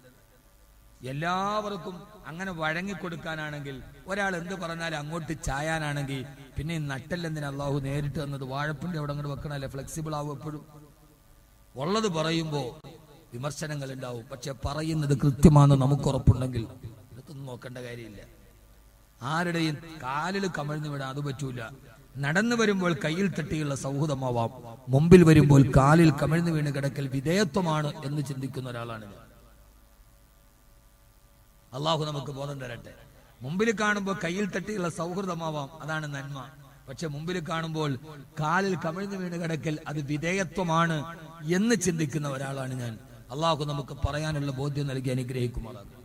എല്ലാവർക്കും അങ്ങനെ വഴങ്ങിക്കൊടുക്കാനാണെങ്കിൽ, ഒരാൾ എന്ത് പറഞ്ഞാലും അങ്ങോട്ട് ചായാനാണെങ്കിൽ പിന്നെ ഈ നട്ടല്ലെന്തിന് അള്ളാഹു നേരിട്ട് തന്നത്? വാഴപ്പിണ്ടി അവിടെ അങ്ങോട്ട് വെക്കണല്ലേ, ഫ്ലെക്സിബിൾ ആവും. എപ്പോഴും ഉള്ളത് പറയുമ്പോൾ വിമർശനങ്ങൾ ഉണ്ടാവും, പക്ഷെ പറയുന്നത് കൃത്യമാണെന്ന് നമുക്ക് ഉറപ്പുണ്ടെങ്കിൽ ഇതൊന്നും നോക്കേണ്ട കാര്യമില്ല. ആരുടെയും കാലിൽ കമഴ്ന്നു വിടാൻ അത് പറ്റൂല. നടന്നു വരുമ്പോൾ കയ്യിൽ തട്ടിയുള്ള സൗഹൃദമാവാം, മുമ്പിൽ വരുമ്പോൾ കാലിൽ കമഴ്ന്നു വീണ് കിടക്കൽ വിധേയത്വമാണ് എന്ന് ചിന്തിക്കുന്ന ഒരാളാണ് ഞാൻ. അള്ളാഹു നമുക്ക് ബോധം തരട്ടെ. മുമ്പിൽ കാണുമ്പോൾ കയ്യിൽ തട്ടിയുള്ള സൗഹൃദമാവാം, അതാണ് നന്മ. പക്ഷെ മുമ്പിൽ കാണുമ്പോൾ കാലിൽ കമിഴ്ന്നു വീണ് കിടക്കൽ അത് വിധേയത്വമാണ് എന്ന് ചിന്തിക്കുന്ന ഒരാളാണ് ഞാൻ. അള്ളാഹു നമുക്ക് പറയാനുള്ള ബോധ്യം നൽകി അനുഗ്രഹിക്കുമാറാകും.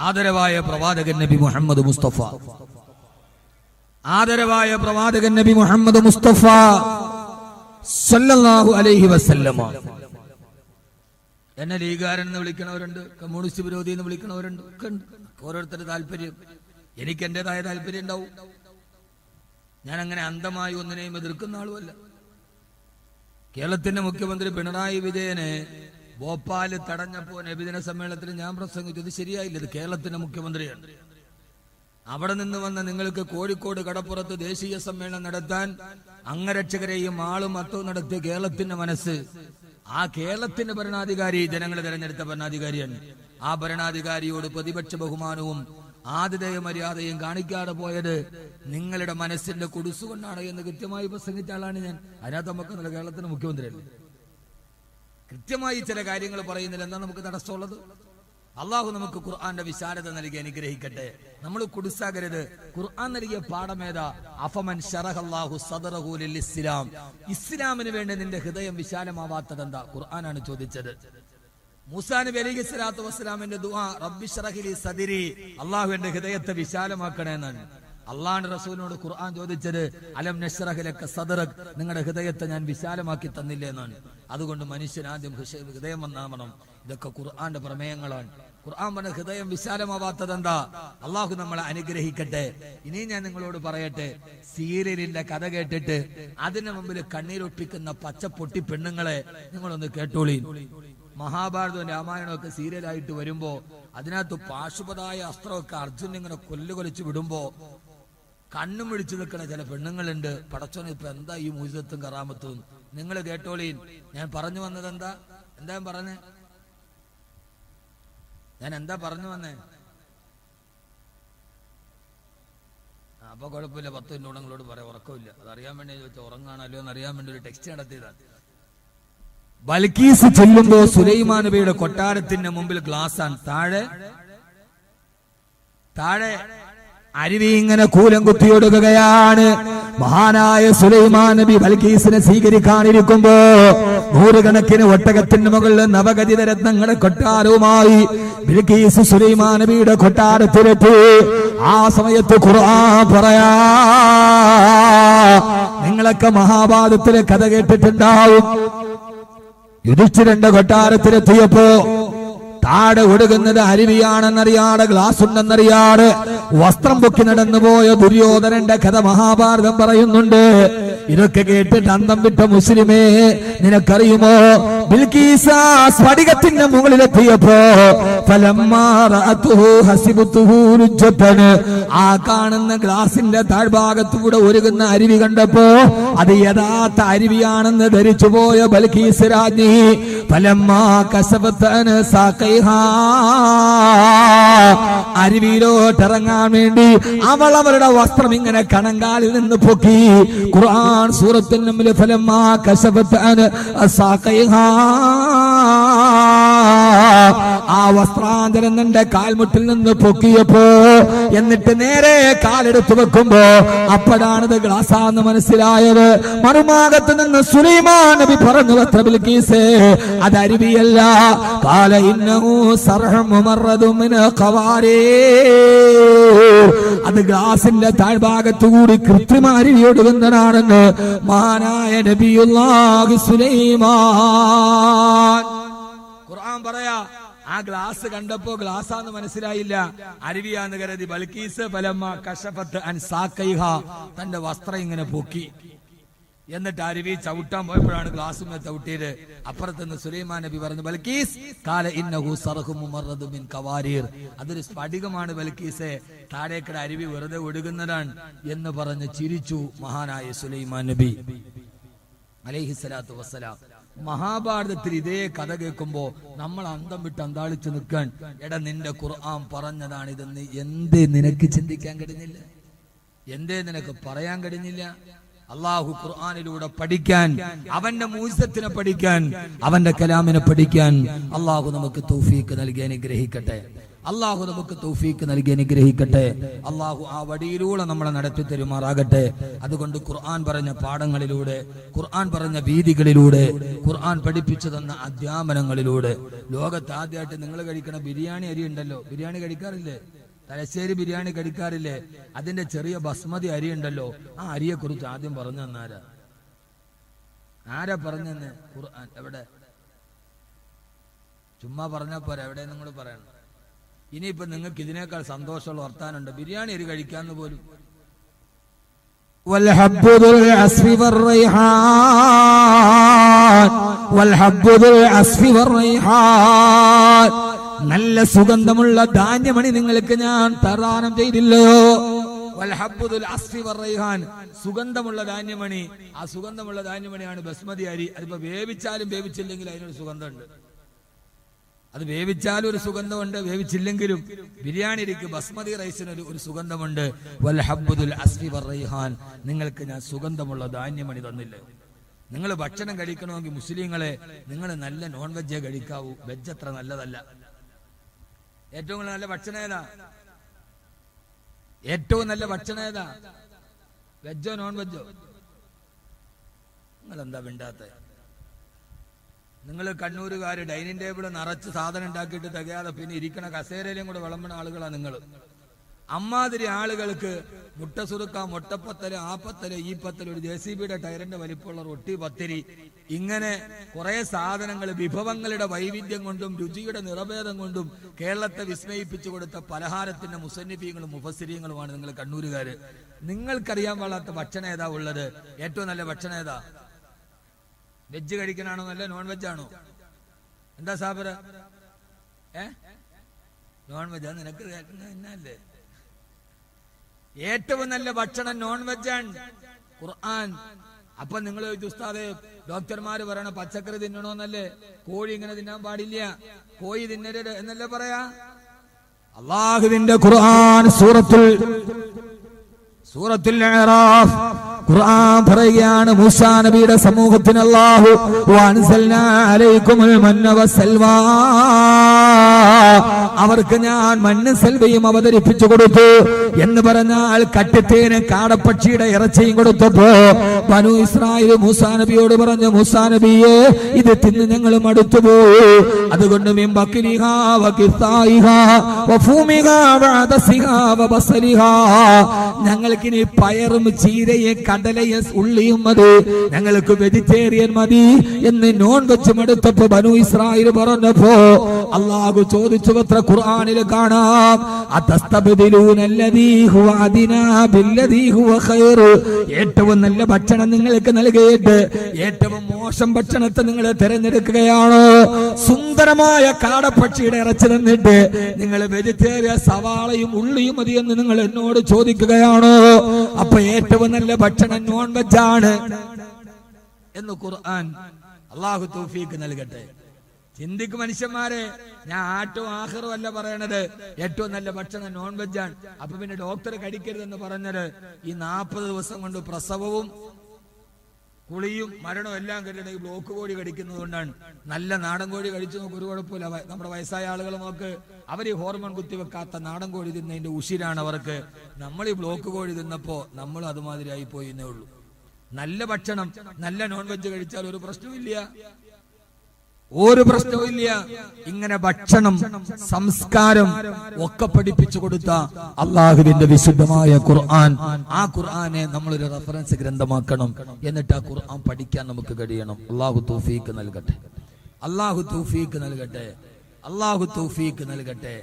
ആദരവായ പ്രവാചകൻ നബി മുഹമ്മദ് മുസ്തഫ, ആദരവായ പ്രവാചകൻ നബി മുഹമ്മദ് മുസ്തഫ സല്ലല്ലാഹു അലൈഹി വസല്ലമ. എന്നെ ലീഗാരൻ എന്ന് വിളിക്കണവരുണ്ട്, കമ്മ്യൂണിസ്റ്റ് വിരോധി എന്ന് വിളിക്കണവരുണ്ട്, ഒക്കെ ഉണ്ട്. ഓരോരുത്തരുടെ താല്പര്യം, എനിക്ക് എന്റേതായ താല്പര്യം ഉണ്ടാവും. ഞാൻ അങ്ങനെ അന്ധമായി ഒന്നിനെയും എതിർക്കുന്ന ആളുമല്ല. കേരളത്തിന്റെ മുഖ്യമന്ത്രി പിണറായി വിജയനെ ഭോപ്പാല് തടഞ്ഞപ്പോ നബിദിന സമ്മേളനത്തിൽ ഞാൻ പ്രസംഗിച്ചു, ഇത് ശരിയായില്ല, ഇത് കേരളത്തിന്റെ മുഖ്യമന്ത്രിയാണ്. അവിടെ നിന്ന് വന്ന നിങ്ങൾക്ക് കോഴിക്കോട് കടപ്പുറത്ത് ദേശീയ സമ്മേളനം നടത്താൻ അംഗരക്ഷകരെയും ആളും മത്തവും നടത്തിയ കേരളത്തിന്റെ മനസ്സ്, ആ കേരളത്തിന്റെ ഭരണാധികാരി ജനങ്ങൾ തെരഞ്ഞെടുത്ത ഭരണാധികാരിയാണ്. ആ ഭരണാധികാരിയോട് പ്രതിപക്ഷ ബഹുമാനവും ആതിഥേയ മര്യാദയും കാണിക്കാതെ പോയത് നിങ്ങളുടെ മനസ്സിന്റെ കുടിസുകൊണ്ടാണ് എന്ന് കൃത്യമായി പ്രസംഗിച്ച ആളാണ് ഞാൻ. അതിനകത്ത് നമുക്ക് കേരളത്തിന്റെ മുഖ്യമന്ത്രിയല്ലേ, കൃത്യമായി ചില കാര്യങ്ങൾ പറയുന്നില്ല. എന്താ നമുക്ക് തടസ്സമുള്ളത്? അള്ളാഹു നമുക്ക് ഖുർആന്റെ വിശാലത നൽകി അനുഗ്രഹിക്കട്ടെ. നമ്മൾ കുടിസാകരുത്. ഖുർആൻ നൽകിയ പാഠമേതാ? അഫമൻ ശറഹല്ലാഹു സദറഹു ലിൽ ഇസ്ലാം. ഇസ്ലാമിന് വേണ്ടി നിന്റെ ഹൃദയം വിശാലമാവാത്തതെന്താ? ഖുർആനാണ് ചോദിച്ചത്. മൂസാ നബി അലൈഹി സ്വലാത്തു വസ്സലാമിന്റെ ദുആ റബ്ബി ശറഹ് ലി സദരി, അള്ളാഹു എന്റെ ഹൃദയത്തെ വിശാലമാക്കണേ എന്നാണ്. അള്ളാഹുവിന്റെ റസൂലിനോട് ഖുർആൻ ചോദിച്ചത് അലം നശ്റഹ് ലക സദറക്, നിങ്ങളുടെ ഹൃദയത്തെ ഞാൻ വിശാലമാക്കി തന്നില്ലേ എന്നാണ്. അതുകൊണ്ട് മനുഷ്യൻ ആദ്യം ഹൃദയം വന്നാമണം. ഇതൊക്കെ ഖുർആന്റെ പ്രമേയങ്ങളാണ്. ഖുർആൻ പറഞ്ഞ ഹൃദയം വിശാലമാവാത്തതെന്താ? അള്ളാഹു നമ്മളെ അനുഗ്രഹിക്കട്ടെ. ഇനി ഞാൻ നിങ്ങളോട് പറയട്ടെ, സീരിയലിന്റെ കഥ കേട്ടിട്ട് അതിന് മുമ്പിൽ കണ്ണീരൊപ്പിക്കുന്ന പച്ചപ്പൊട്ടി പെണ്ണുങ്ങളെ നിങ്ങളൊന്ന് കേട്ടോളി. മഹാഭാരതവും രാമായണവും ഒക്കെ സീരിയലായിട്ട് വരുമ്പോ അതിനകത്ത് പാശുപതായ അസ്ത്രമൊക്കെ അർജുൻ ഇങ്ങനെ കൊല്ലുകൊലിച്ച് വിടുമ്പോ കണ്ണും പിടിച്ചു നിൽക്കുന്ന ചില പെണ്ണുങ്ങളുണ്ട്. പടച്ചോന് ഇപ്പൊ എന്താ ഈ മുജിദത്തും കറാമത്തും? നിങ്ങൾ കേട്ടോളീൻ. ഞാൻ പറഞ്ഞു വന്നത് എന്താ ഞാൻ പറഞ്ഞേ? ഞാൻ എന്താ പറഞ്ഞു വന്നേ? അപ്പൊ കുഴപ്പമില്ല, 10 മിനിറ്റ് നിങ്ങളോട് പറയാം, ഉറക്കമില്ല. അതറിയാൻ വേണ്ടി ചോദിച്ചാൽ ഉറങ്ങാണല്ലോ എന്നറിയാൻ വേണ്ടി ഒരു ടെക്സ്റ്റ് നടത്തിയതാണ്. ബൽക്കീസ് ചെല്ലുമ്പോ സുലൈമാൻ നബിയുടെ കൊട്ടാരത്തിന്റെ മുമ്പിൽ ഗ്ലാസാണ്. താഴെ അരുവി ഇങ്ങനെ കൂലം കുത്തിയൊടുകയാണ്. മഹാനായ സുലൈമാൻ നബി ബൽക്കീസിനെ സ്വീകരിക്കാനിരിക്കുമ്പോ നൂറുകണക്കിന് ഒട്ടകത്തിന്റെ മുകളിൽ നവഗതിത രത്നങ്ങളുടെ കൊട്ടാരവുമായി ബൽക്കീസ് സുലൈമാൻ നബിയുടെ കൊട്ടാരത്തിലെത്തി. ആ സമയത്ത് ഖുർആൻ പറയാ, നിങ്ങളൊക്കെ മഹാഭാരതത്തിലെ കഥ കേട്ടിട്ടുണ്ടാവും. യുധിഷ്ഠിരന്റെ കൊട്ടാരത്തിലെത്തിയപ്പോ താഴെ ഒടുകുന്നത് അരുവിയാണെന്നറിയാതെ, ഗ്ലാസ് ഉണ്ടെന്നറിയാതെ വസ്ത്രം പൊക്കി നടന്നുപോയ ദുര്യോധനന്റെ കഥ മഹാഭാരതം പറയുന്നുണ്ട്. ഇതൊക്കെ കേട്ടിട്ട് അന്തം വിട്ട മുസ്ലിമേ, നിനക്കറിയുമോ ബിൽക്കീസ സ്ഫടികത്തിന്റെ മുകളിലെത്തിയപ്പോ ആ കാണുന്ന ഗ്ലാസിന്റെ താഴ്ഭാഗത്തൂടെ ഒഴുകുന്ന അരുവി കണ്ടപ്പോ അത് യഥാർത്ഥ അരുവിയാണെന്ന് ധരിച്ചു പോയ ബൽഖീസ് രാജ്ഞി ഫലമ്മാ കസബത്തന സാഖൈഹാ അരുവിയിലോട്ടിറങ്ങാൻ വേണ്ടി അവളുടെ വസ്ത്രം ഇങ്ങനെ കണങ്കാലിൽ നിന്ന് പൊക്കി. ഖുർആൻ സൂറത്തുൽ നംൽ ഫലമ്മാ കസബത്തന സാഖൈഹാ ആ വസ്ത്രാന്തരം നിന്റെ കാൽമുട്ടിൽ നിന്ന് പൊക്കിയപ്പോ എന്നിട്ട് നേരെ കാലെടുത്തു വെക്കുമ്പോ അപ്പോഴാണിത് ഗ്ലാസാന്ന് മനസ്സിലായത്. മറുഭാഗത്ത് നിന്ന് സുലൈമാൻ നബി പറഞ്ഞു ബിൽഖീസേ അത് അരുവിയല്ല, ഖാല ഇന്നഹു സർഹും മുമറദും മിൻ ഖവാരീർ അത് ഗ്ലാസിന്റെ താഴ്ഭാഗത്തു കൂടി കൃത്രിമ അരുവി ഒഴുകുന്നതാണെന്ന് മഹാനായ നബിയുല്ലാഹി സുലൈമാൻ ഖുർആൻ പറയാ. ആ ഗ്ലാസ് കണ്ടപ്പോ ഗ്ലാസാന്ന് മനസ്സിലായില്ല, അരുവിയാന്ന് കരുതി. ബൽഖീസ് ഫലമ്മ കശഫത്ത് അൻ സാഖൈഹാ തന്റെ വസ്ത്രം ഇങ്ങനെ പൊക്കി. എന്നിട്ട് അരുവി ചവിട്ടാൻ പോയപ്പോഴാണ് ഗ്ലാസുമേ ചവിട്ടിയത്. അപ്പുറത്തുനിന്ന് സുലൈമാൻ നബി പറഞ്ഞു ബൽഖീസ് ഖാല ഇന്നഹു സർഹും മുമറദും മിൻ ഖവാരീർ അതൊരു സ്ഫടികമാണ് ബൽഖീസേ, താഴേക്കട അരുവി വെറുതെ ഒഴുകുന്നതാണ് എന്ന് പറഞ്ഞ് ചിരിച്ചു മഹാനായ സുലൈമാൻ നബി അലൈഹിസ്സലാത്തു വസ്സലാം. മഹാഭാരതത്തിൽ ഇതേ കഥ കേൾക്കുമ്പോ നമ്മൾ അന്തം വിട്ട് അന്താളിച്ചു നിൽക്കാൻ, എടാ നിന്റെ ഖുർആൻ പറഞ്ഞതാണ് ഇതെന്ന് എന്തേ നിനക്ക് ചിന്തിക്കാൻ കഴിഞ്ഞില്ല? എന്തേ നിനക്ക് പറയാൻ കഴിഞ്ഞില്ല? അള്ളാഹു ഖുർആനിലൂടെ പഠിക്കാൻ, അവന്റെ മൂസത്തിനെ പഠിക്കാൻ, അവന്റെ കലാമിനെ പഠിക്കാൻ അള്ളാഹു നമുക്ക് തൗഫീക്ക് നൽകി അനുഗ്രഹിക്കട്ടെ. അള്ളാഹു നമുക്ക് തൗഫീക്ക് നൽകി അനുഗ്രഹിക്കട്ടെ. അള്ളാഹു ആ വഴിയിലൂടെ നമ്മളെ നടത്തി തരുമാറാകട്ടെ. അതുകൊണ്ട് ഖുർആൻ പറഞ്ഞ പാഠങ്ങളിലൂടെ, ഖുർആൻ പറഞ്ഞ വീതികളിലൂടെ, ഖുർആൻ പഠിപ്പിച്ചു തന്ന അധ്യാപനങ്ങളിലൂടെ ലോകത്ത് ആദ്യമായിട്ട് നിങ്ങൾ കഴിക്കണ ബിരിയാണി അരി ഉണ്ടല്ലോ, ബിരിയാണി കഴിക്കാറില്ലേ? തലശ്ശേരി ബിരിയാണി കഴിക്കാറില്ലേ? അതിന്റെ ചെറിയ ബസ്മതി അരി ഉണ്ടല്ലോ, ആ അരിയെ കുറിച്ച് ആദ്യം പറഞ്ഞു തന്നാരാ? ആരാ പറഞ്ഞെന്ന്? ഖുർആൻ. എവിടെ? ചുമ്മാ പറഞ്ഞാ പോരാ, എവിടെ നിങ്ങൾ പറയണം. ഇനിയിപ്പോ നിങ്ങൾക്ക് ഇതിനേക്കാൾ സന്തോഷമുള്ള വർത്താനുണ്ട്, ബിരിയാണി അരി കഴിക്കാന്ന് പോലും. നല്ല സുഗന്ധമുള്ള ധാന്യമണി നിങ്ങൾക്ക് ഞാൻ പ്രദാനം ചെയ്തില്ലയോ? സുഗന്ധമുള്ള ധാന്യമണി. ആ സുഗന്ധമുള്ള ധാന്യമണിയാണ് ബസ്മതി അരി. അതിപ്പോ വേവിച്ചാലും വേവിച്ചില്ലെങ്കിൽ അതിനൊരു സുഗന്ധമുണ്ട്. അത് വേവിച്ചാലും ഒരു സുഗന്ധമുണ്ട്, വേവിച്ചില്ലെങ്കിലും. ബിരിയാണി അരിക്ക്, ബസ്മതി റൈസിന് ഒരു സുഗന്ധമുണ്ട്. വൽഹബ്ബുൽ അസ്ഫി വറൈഹാൻ നിങ്ങൾക്ക് ഞാൻ സുഗന്ധമുള്ള ധാന്യമണി തന്നില്ലേ? നിങ്ങൾ ഭക്ഷണം കഴിക്കണമെങ്കിൽ മുസ്ലിങ്ങളെ നിങ്ങൾ നല്ല നോൺ വെജേ കഴിക്കാവൂ, വെജ് അത്ര നല്ലതല്ല. ഏറ്റവും നല്ല ഭക്ഷണം ഏതാ? ഏറ്റവും നല്ല ഭക്ഷണം ഏതാ? വെജോ നോൺ വെജോ? നിങ്ങൾ എന്താ മിണ്ടാത്ത? നിങ്ങൾ കണ്ണൂരുകാര് ഡൈനിങ് ടേബിൾ നിറച്ച് സാധനം ഉണ്ടാക്കിയിട്ട് തികയാതെ പിന്നെ ഇരിക്കണ കസേരയിലും കൂടെ വിളമ്പണ ആളുകളാണ് നിങ്ങൾ. അമ്മാതിരി ആളുകൾക്ക് മുട്ട സുറുക്ക, മുട്ടപ്പത്തല്, ആപ്പത്തല്, ഈ പത്തല്, ഒരു JCB ടയറിന്റെ വലിപ്പമുള്ള റൊട്ടി, പത്തിരി, ഇങ്ങനെ കുറെ സാധനങ്ങൾ വിഭവങ്ങളുടെ വൈവിധ്യം കൊണ്ടും രുചിയുടെ നിറഭേദം കൊണ്ടും കേരളത്തെ വിസ്മയിപ്പിച്ചു കൊടുത്ത പലഹാരത്തിന്റെ മുസന്നിഫീങ്ങളും മുഫസ്സിരീങ്ങളുമാണ് നിങ്ങൾ കണ്ണൂരുകാര്. നിങ്ങൾക്കറിയാൻ പാടാത്ത ഭക്ഷണം ഏതാ ഉള്ളത്? ഏറ്റവും നല്ല ഭക്ഷണം ഏതാ? വെജ് കഴിക്കണാണോ നല്ല നോൺ വെജ് ആണോ? എന്താ സാബറ? Non veg. നിനക്ക് എന്നല്ലേ ഏറ്റവും നല്ല ഭക്ഷണം? നോൺ വെജാണ്. ഖുർആൻ. അപ്പൊ നിങ്ങൾ ഉസ്താദേ ഡോക്ടർമാര് പറയണ പച്ചക്കറി തിന്നണോന്നല്ലേ? കോഴി ഇങ്ങനെ തിന്നാൻ പാടില്ല, കോഴി തിന്നരുത് എന്നല്ലേ പറയാ? അള്ളാഹുവിന്റെ ഖുർആൻ സൂറത്തുൽ അറാഫ് ഖുർആൻ പറയുകയാണ്, മൂസാ നബിയുടെ സമൂഹത്തിന് അല്ലാഹു വഅൻസൽനാ അലൈക്കുമുൽ മന്ന വസ്സൽവാ, അവർക്ക് ഞാൻ മണ്ണും സെൽവയും അവതരിപ്പിച്ചു കൊടുത്തു എന്ന് പറഞ്ഞാൽ കട്ടിത്തേന് കാടപ്പക്ഷിയുടെ ഇറച്ചിയും കൊടുത്തപ്പോ ബനു ഇസ്രായേൽ മൂസാ നബിയോട് പറഞ്ഞു, മൂസാ നബിയെ ഇത് തിന്ന് ഞങ്ങൾ മടുത്തുപോയി, അതുകൊണ്ട് ഞങ്ങൾക്കിനി പയറും ചീരയും കടലയും ഉള്ളിയും മതി, ഞങ്ങൾക്ക് വെജിറ്റേറിയൻ മതി എന്ന് നോൺ വെച്ച് മടുത്തപ്പോ ബനു ഇസ്രായേൽ പറഞ്ഞപ്പോ അള്ളാഹു ചോദിച്ചു, ചോദിച്ചുവത്ര ഖുർആനിൽ കാണാം, അതസ്തബ്ദിലൂനല്ലദീ ഹുവ അദ്നാ ബില്ലദീ ഹുവ ഖൈർ. ഏറ്റവും നല്ല ഭക്ഷണം നിങ്ങൾക്ക് നൽകിയിട്ട് ഏറ്റവും മോശം ഭക്ഷണത്തെ നിങ്ങൾ തിരഞ്ഞെടുക്കുകയാണോ? സുന്ദരമായ കാടപ്പക്ഷിയുടെ ഇറച്ചി തന്നിട്ട് നിങ്ങൾ വെജിറ്റേറിയൻ സവാളയും ഉള്ളിയും മതി എന്ന് നിങ്ങൾ എന്നോട് ചോദിക്കുകയാണോ? അപ്പൊ ഏറ്റവും നല്ല ഭക്ഷണം നോൺ വെജാണ് എന്ന് ഖുർആൻ. അല്ലാഹു തൗഫീഖ് നൽകട്ടെ. ചിന്തിക്ക് മനുഷ്യന്മാരെ, ഞാൻ ആട്ടും ആഖിറും അല്ല പറയണത്. ഏറ്റവും നല്ല ഭക്ഷണം നോൺ വെജാണ്. അപ്പൊ പിന്നെ ഡോക്ടർ കടിക്കരുതെന്ന് പറഞ്ഞത് ഈ 40 ദിവസം കൊണ്ട് പ്രസവവും കുളിയും മരണവും എല്ലാം കഴിഞ്ഞിട്ട് ബ്ലോക്ക് കോഴി കടിക്കുന്നത് കൊണ്ടാണ്. നല്ല നാടൻ കോഴി കഴിച്ചു നോക്ക്, ഒരു കുഴപ്പമില്ല. നമ്മുടെ വയസ്സായ ആളുകൾ നോക്ക്, അവർ ഈ ഹോർമോൺ കുത്തിവെക്കാത്ത നാടൻ കോഴി തിന്നതിന്റെ ഉശിരാണ് അവർക്ക്. നമ്മൾ ഈ ബ്ലോക്ക് കോഴി തിന്നപ്പോ നമ്മൾ അതുമാതിരി ആയി പോയിന്നേ ഉള്ളൂ. നല്ല ഭക്ഷണം, നല്ല നോൺ വെജ് കഴിച്ചാൽ ഒരു പ്രശ്നമില്ല, ഒരു പ്രശ്നവുമില്ല. ഇങ്ങനെ ഭക്ഷണം, സംസ്കാരം ഒക്കെ പഠിപ്പിച്ചു കൊടുത്ത അള്ളാഹുവിന്റെ വിശുദ്ധമായ ഖുർആൻ, ആ ഖുർആനെ നമ്മളൊരു റഫറൻസ് ഗ്രന്ഥമാക്കണം. എന്നിട്ട് ആ ഖുർആൻ പഠിക്കാൻ നമുക്ക് കഴിയണം. അള്ളാഹു തൗഫീഖ് നൽകട്ടെ, അള്ളാഹു തൗഫീഖ് നൽകട്ടെ, അള്ളാഹു തൗഫീഖ് നൽകട്ടെ.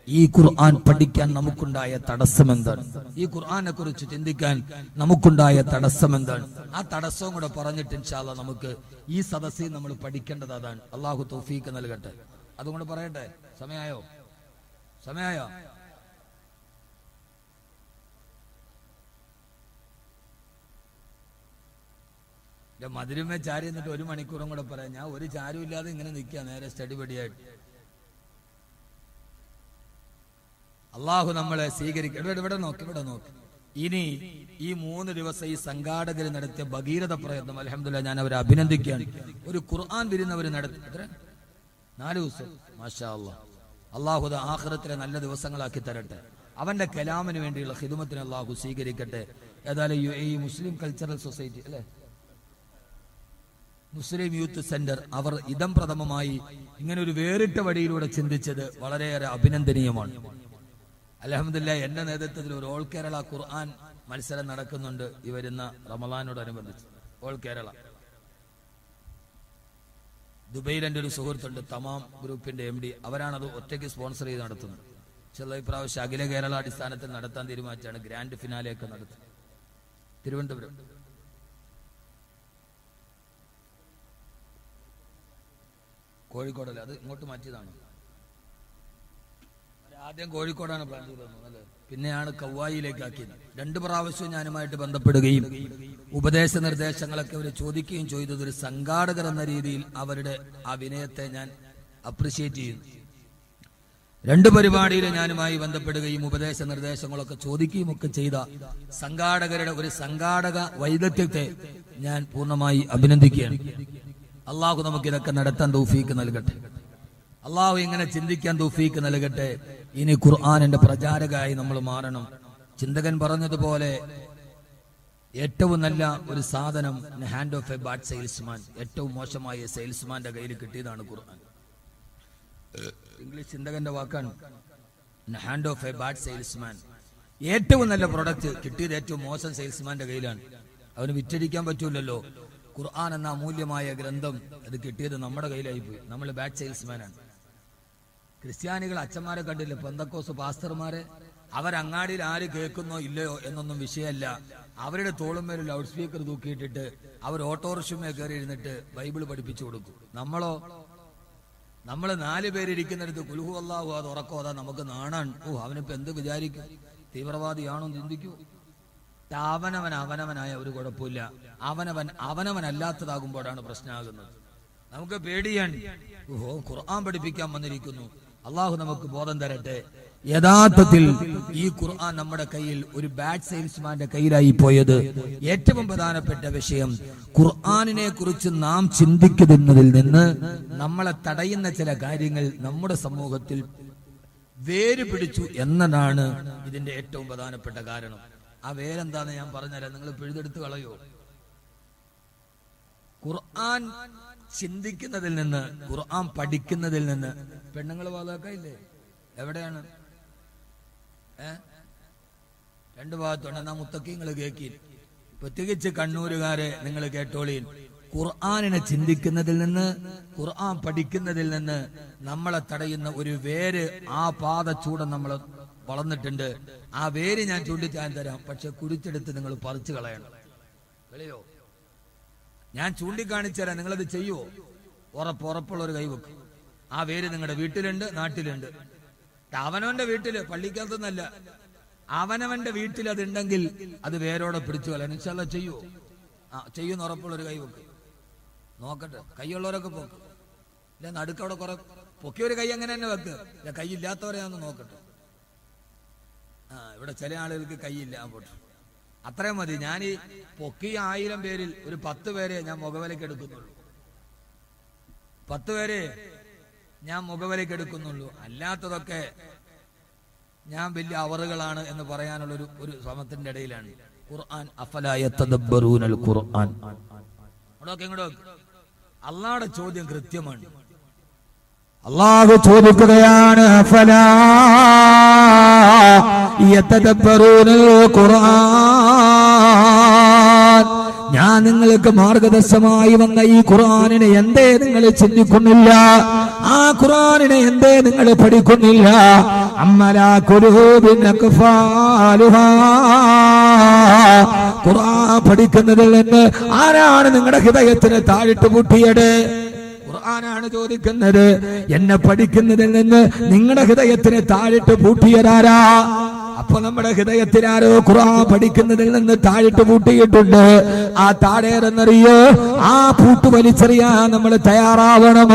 ഈ ഖുർആൻ പഠിക്കാൻ നമുക്കുണ്ടായ തടസ്സം എന്താണ്? ഈ ഖുർആനെ കുറിച്ച് ചിന്തിക്കാൻ നമുക്കുണ്ടായ തടസ്സം എന്താണ്? ആ തടസ്സവും കൂടെ പറഞ്ഞിട്ട് ഇൻഷാ അല്ലാഹ് നമുക്ക് ഈ സദസ്സിൽ നമ്മൾ പഠിക്കേണ്ടത് അതാണ്. അള്ളാഹു തൗഫീഖ് നൽകട്ടെ. അതുകൊണ്ട് പറയട്ടെ, സമയായോ? സമയായോ? മധുരമേ ചാരി എന്നിട്ട് 1 മണിക്കൂറും കൂടെ പറയാം. ഞാൻ ഒരു ചാരും ഇല്ലാതെ ഇങ്ങനെ നിൽക്കുക നേരെ സ്റ്റഡി പടിയായിട്ട്. അള്ളാഹു നമ്മളെ സ്വീകരിക്കും. ഇവിടെ നോക്ക്, ഇവിടെ നോക്ക്. ഇനി ഈ 3 ദിവസം ഈ സംഘാടകർ നടത്തിയ ഭഗീരഥ പ്രയത്നം അൽഹംദുലില്ലാഹ് ഞാൻ അവരെ അഭിനന്ദിക്കുകയാണ്. ഒരു ഖുർആൻ വിരുന്നവർ നടത്തി 4 ദിവസം. മാഷാ അല്ലാഹ്. അള്ളാഹു ആഖിറത്തിലെ നല്ല ദിവസങ്ങളാക്കി തരട്ടെ. അവന്റെ കലാമിന് വേണ്ടിയുള്ള ഖിദ്മത്തിനെ അള്ളാഹു സ്വീകരിക്കട്ടെ. ഏതായാലും ഈ മുസ്ലിം കൾച്ചറൽ സൊസൈറ്റി അല്ലെ, മുസ്ലിം യൂത്ത് സെന്റർ, അവർ ഇദം പ്രഥമമായി ഇങ്ങനെ ഒരു വേറിട്ട വഴിയിലൂടെ ചിന്തിച്ചത് വളരെയേറെ അഭിനന്ദനീയമാണ്. അൽഹംദുലില്ലാഹ് എന്റെ നേതൃത്വത്തിൽ ഒരു ഓൾ കേരള ഖുർആൻ മത്സരം നടക്കുന്നുണ്ട് ഈ വരുന്ന റമളാനോടനുബന്ധിച്ച്. ഓൾ കേരള ദുബൈയിൽ എൻ്റെ ഒരു സുഹൃത്തുണ്ട്, തമാം ഗ്രൂപ്പിന്റെ MD. അവരാണത് ഒറ്റയ്ക്ക് സ്പോൺസർ ചെയ്ത് നടത്തുന്നത്. ചില ഇപ്രാവശ്യം അഖില കേരള അടിസ്ഥാനത്തിൽ നടത്താൻ തീരുമാനിച്ചാണ്. ഗ്രാൻഡ് ഫിനാലെയൊക്കെ നടത്തുന്നത് തിരുവനന്തപുരം. കോഴിക്കോടല്ലേ? അത് ഇങ്ങോട്ട് മാറ്റിയതാണ്. ആദ്യം കോഴിക്കോടാണ് പ്ലാൻ ചെയ്തത്, അല്ലേ? പിന്നെയാണ് കൗവായിലേക്ക് ആക്കിയത്. 2 പ്രാവശ്യം ഞാനുമായിട്ട് ബന്ധപ്പെടുകയും ഉപദേശ നിർദ്ദേശങ്ങളൊക്കെ അവർ ചോദിക്കുകയും ചെയ്തത്. ഒരു സംഘാടകർ എന്ന രീതിയിൽ അവരുടെ ആ വിനയത്തെ ഞാൻ അപ്രിഷിയേറ്റ് ചെയ്യുന്നു. 2 പരിപാടിയിൽ ഞാനുമായി ബന്ധപ്പെടുകയും ഉപദേശ നിർദ്ദേശങ്ങളൊക്കെ ചോദിക്കുകയും ഒക്കെ ചെയ്ത സംഘാടകരുടെ ഒരു സംഘാടക വൈദഗ്ധ്യത്തെ ഞാൻ പൂർണ്ണമായി അഭിനന്ദിക്കുകയാണ്. അള്ളാഹു നമുക്ക് ഇതൊക്കെ നടത്താൻ തൗഫീക്ക് നൽകട്ടെ. അള്ളാഹു ഇങ്ങനെ ചിന്തിക്കാൻ തൗഫീക്ക് നൽകട്ടെ. ഇനി ഖുർആനിന്റെ പ്രചാരകമായി നമ്മൾ മാറണം. ചിന്തകൻ പറഞ്ഞതുപോലെ ഏറ്റവും നല്ല ഒരു സാധനം hand of A bad salesman, ഏറ്റവും മോശമായ സെയിൽസ്മാന്റെ കയ്യിൽ കിട്ടിയതാണ് ഖുർആൻ. ഇംഗ്ലീഷ് ചിന്തകന്റെ വാക്കാണ് hand of A bad salesman. ഏറ്റവും നല്ല പ്രൊഡക്റ്റ് കിട്ടിയത് ഏറ്റവും മോശം സെയിൽസ്മാന്റെ കയ്യിലാണ്. അവന് വിറ്റഴിക്കാൻ പറ്റൂലല്ലോ. ഖുർആൻ എന്ന അമൂല്യമായ ഗ്രന്ഥം അത് കിട്ടിയത് നമ്മുടെ കയ്യിലായി പോയി. നമ്മൾ ബാഡ് സെയിൽസ്മാനാണ്. ക്രിസ്ത്യാനികൾ അച്ഛന്മാരെ കണ്ടില്ല, പെന്തക്കോസ് പാസ്റ്റർമാരെ. അവരങ്ങാടിയിൽ ആര് കേൾക്കുന്നോ ഇല്ലയോ എന്നൊന്നും വിഷയമല്ല. അവരുടെ തോളുമേൽ ലൗഡ് സ്പീക്കർ തൂക്കിയിട്ടിട്ട് അവർ ഓട്ടോറിക്ഷമേ കയറി ഇരുന്നിട്ട് ബൈബിൾ പഠിപ്പിച്ചു കൊടുക്കും. നമ്മൾ 4 പേരിരിക്കുന്നിടത്ത് കുൽഹു അല്ലാഹു അത് ഉറക്കോതാ നമുക്ക് നാണാണ്. അവനിപ്പോ എന്ത് വിചാരിക്കും? തീവ്രവാദിയാണോ ചിന്തിക്കൂ. അവനവനായ ഒരു കുഴപ്പമില്ല. അവനവനല്ലാത്തതാകുമ്പോഴാണ് പ്രശ്നമാകുന്നത്. നമുക്ക് പേടിയാണ്. ഖുർആൻ പഠിപ്പിക്കാൻ വന്നിരിക്കുന്നു. അള്ളാഹു നമുക്ക് ബോധം തരട്ടെ. യഥാർത്ഥത്തിൽ ഈ ഖുർആൻ നമ്മുടെ കയ്യിൽ ഒരു ബാഡ് സെയിൽസ്മാന്റെ കയ്യിലായി പോയത് ഏറ്റവും പ്രധാനപ്പെട്ട വിഷയം ഖുർആനിനെ കുറിച്ച് നാം ചിന്തിക്കുന്നതിൽ നിന്ന് നമ്മളെ തടയുന്ന ചില കാര്യങ്ങൾ നമ്മുടെ സമൂഹത്തിൽ വേര് പിടിച്ചു എന്നതാണ് ഇതിന്റെ ഏറ്റവും പ്രധാനപ്പെട്ട കാരണം. ആ വേരെന്താന്ന് ഞാൻ പറഞ്ഞുതരാം, നിങ്ങൾ പിഴുതെടുത്ത് കളയോ. ഖുർആൻ ചിന്തിക്കുന്നതിൽ നിന്ന്, ഖുർആൻ പഠിക്കുന്നതിൽ നിന്ന് പെണ്ണുങ്ങൾ വാതാക്കയില്ലേ? എവിടെയാണ്? 2 ഭാഗത്തുണ്ട്. എന്നാ മുത്തക്കിങ്ങൾ കേക്കി, പ്രത്യേകിച്ച് കണ്ണൂരുകാരെ നിങ്ങൾ കേട്ടോളീൻ. ഖുർആനിനെ ചിന്തിക്കുന്നതിൽ നിന്ന്, ഖുർആൻ പഠിക്കുന്നതിൽ നിന്ന് നമ്മളെ തടയുന്ന ഒരു വേര് ആ പാദച്ചൂടം നമ്മൾ വളർന്നിട്ടുണ്ട്. ആ വേര് ഞാൻ ചൂണ്ടിച്ചാൻ തരാം, പക്ഷെ കുടിച്ചെടുത്ത് നിങ്ങൾ പറിച്ചു കളയണം. കളിയോ? ഞാൻ ചൂണ്ടിക്കാണിച്ചു തരാം, നിങ്ങളത് ചെയ്യുവോ? ഉറപ്പുള്ള ഒരു കൈവെക്കും. ആ വേര് നിങ്ങളുടെ വീട്ടിലുണ്ട്, നാട്ടിലുണ്ട്. അവനവന്റെ വീട്ടില്, പള്ളിക്കകത്തൊന്നല്ല, അവനവന്റെ വീട്ടിൽ അതുണ്ടെങ്കിൽ അത് വേരോടെ പിടിച്ചു കളയാൻ ഇൻഷാല്ലാ ചെയ്യുവോ? ചെയ്യുന്ന ഉറപ്പുള്ളൊരു കൈവെക്ക്. നോക്കട്ടെ, കൈയുള്ളവരൊക്കെ പോക്ക്. ഇല്ല, നടുക്കവിടെ കുറെ പൊക്കിയൊരു കൈ അങ്ങനെ തന്നെ വെക്ക്. ഇല്ല, കൈ ഇല്ലാത്തവരെയാന്ന് നോക്കട്ടെ. ഇവിടെ ചില ആളുകൾക്ക് കൈയില്ല, പോട്ടെ, അത്രയും മതി. ഞാൻ ഈ പൊക്കിയ 1000 പേരിൽ ഒരു 10 പേരെ ഞാൻ മുഖവിലേക്ക് എടുക്കുന്നുള്ളൂ. 10 പേരെ ഞാൻ മുഖവിലേക്ക് എടുക്കുന്നുള്ളൂ. അല്ലാത്തതൊക്കെ ഞാൻ വലിയ അവറുകളാണ് എന്ന് പറയാനുള്ള ഒരു ശ്രമത്തിന്റെ ഇടയിലാണ്. ഖുർആൻ അഫലാ യതദബ്ബറൂനൽ ഖുർആൻ. അള്ളാഹുടെ ചോദ്യം കൃത്യമാണ്. അള്ളാഹു ചോദിക്കുകയാണ്, അഫലാ യതദബ്ബറൂനൽ ഖുർആൻ. ഞാൻ നിങ്ങൾക്ക് മാർഗദർശമായി വന്ന ഈ ഖുർആനിനെ എന്തേ നിങ്ങൾ ചിന്തിക്കുന്നില്ല? ആ ഖുർആനിനെ എന്തേ നിങ്ങൾ പഠിക്കുന്നില്ല? അമ്മലാ ഖുലൂബിൻ അക്ഫാലുഹാ. ഖുർആൻ പഠിക്കുന്നതിൽ നിന്ന് ആരാണ് നിങ്ങളുടെ ഹൃദയത്തിന് താഴിട്ട് പൂട്ടിയത്? ഖുർആനാണ് ചോദിക്കുന്നത്. എന്നെ പഠിക്കുന്നതിൽ നിന്ന് നിങ്ങളുടെ ഹൃദയത്തിന് താഴിട്ട് പൂട്ടിയതാരാ? അപ്പൊ നമ്മുടെ ഹൃദയത്തിൽ ആരോ ഖുർആൻ പഠിക്കുന്നതിൽ നിന്ന് താഴിട്ട് പൂട്ടിയിട്ടുണ്ട്. ആ താഴേറെന്നറിയോ? ആ പൂട്ട് വലിച്ചെറിയാൻ നമ്മൾ തയ്യാറാവണം.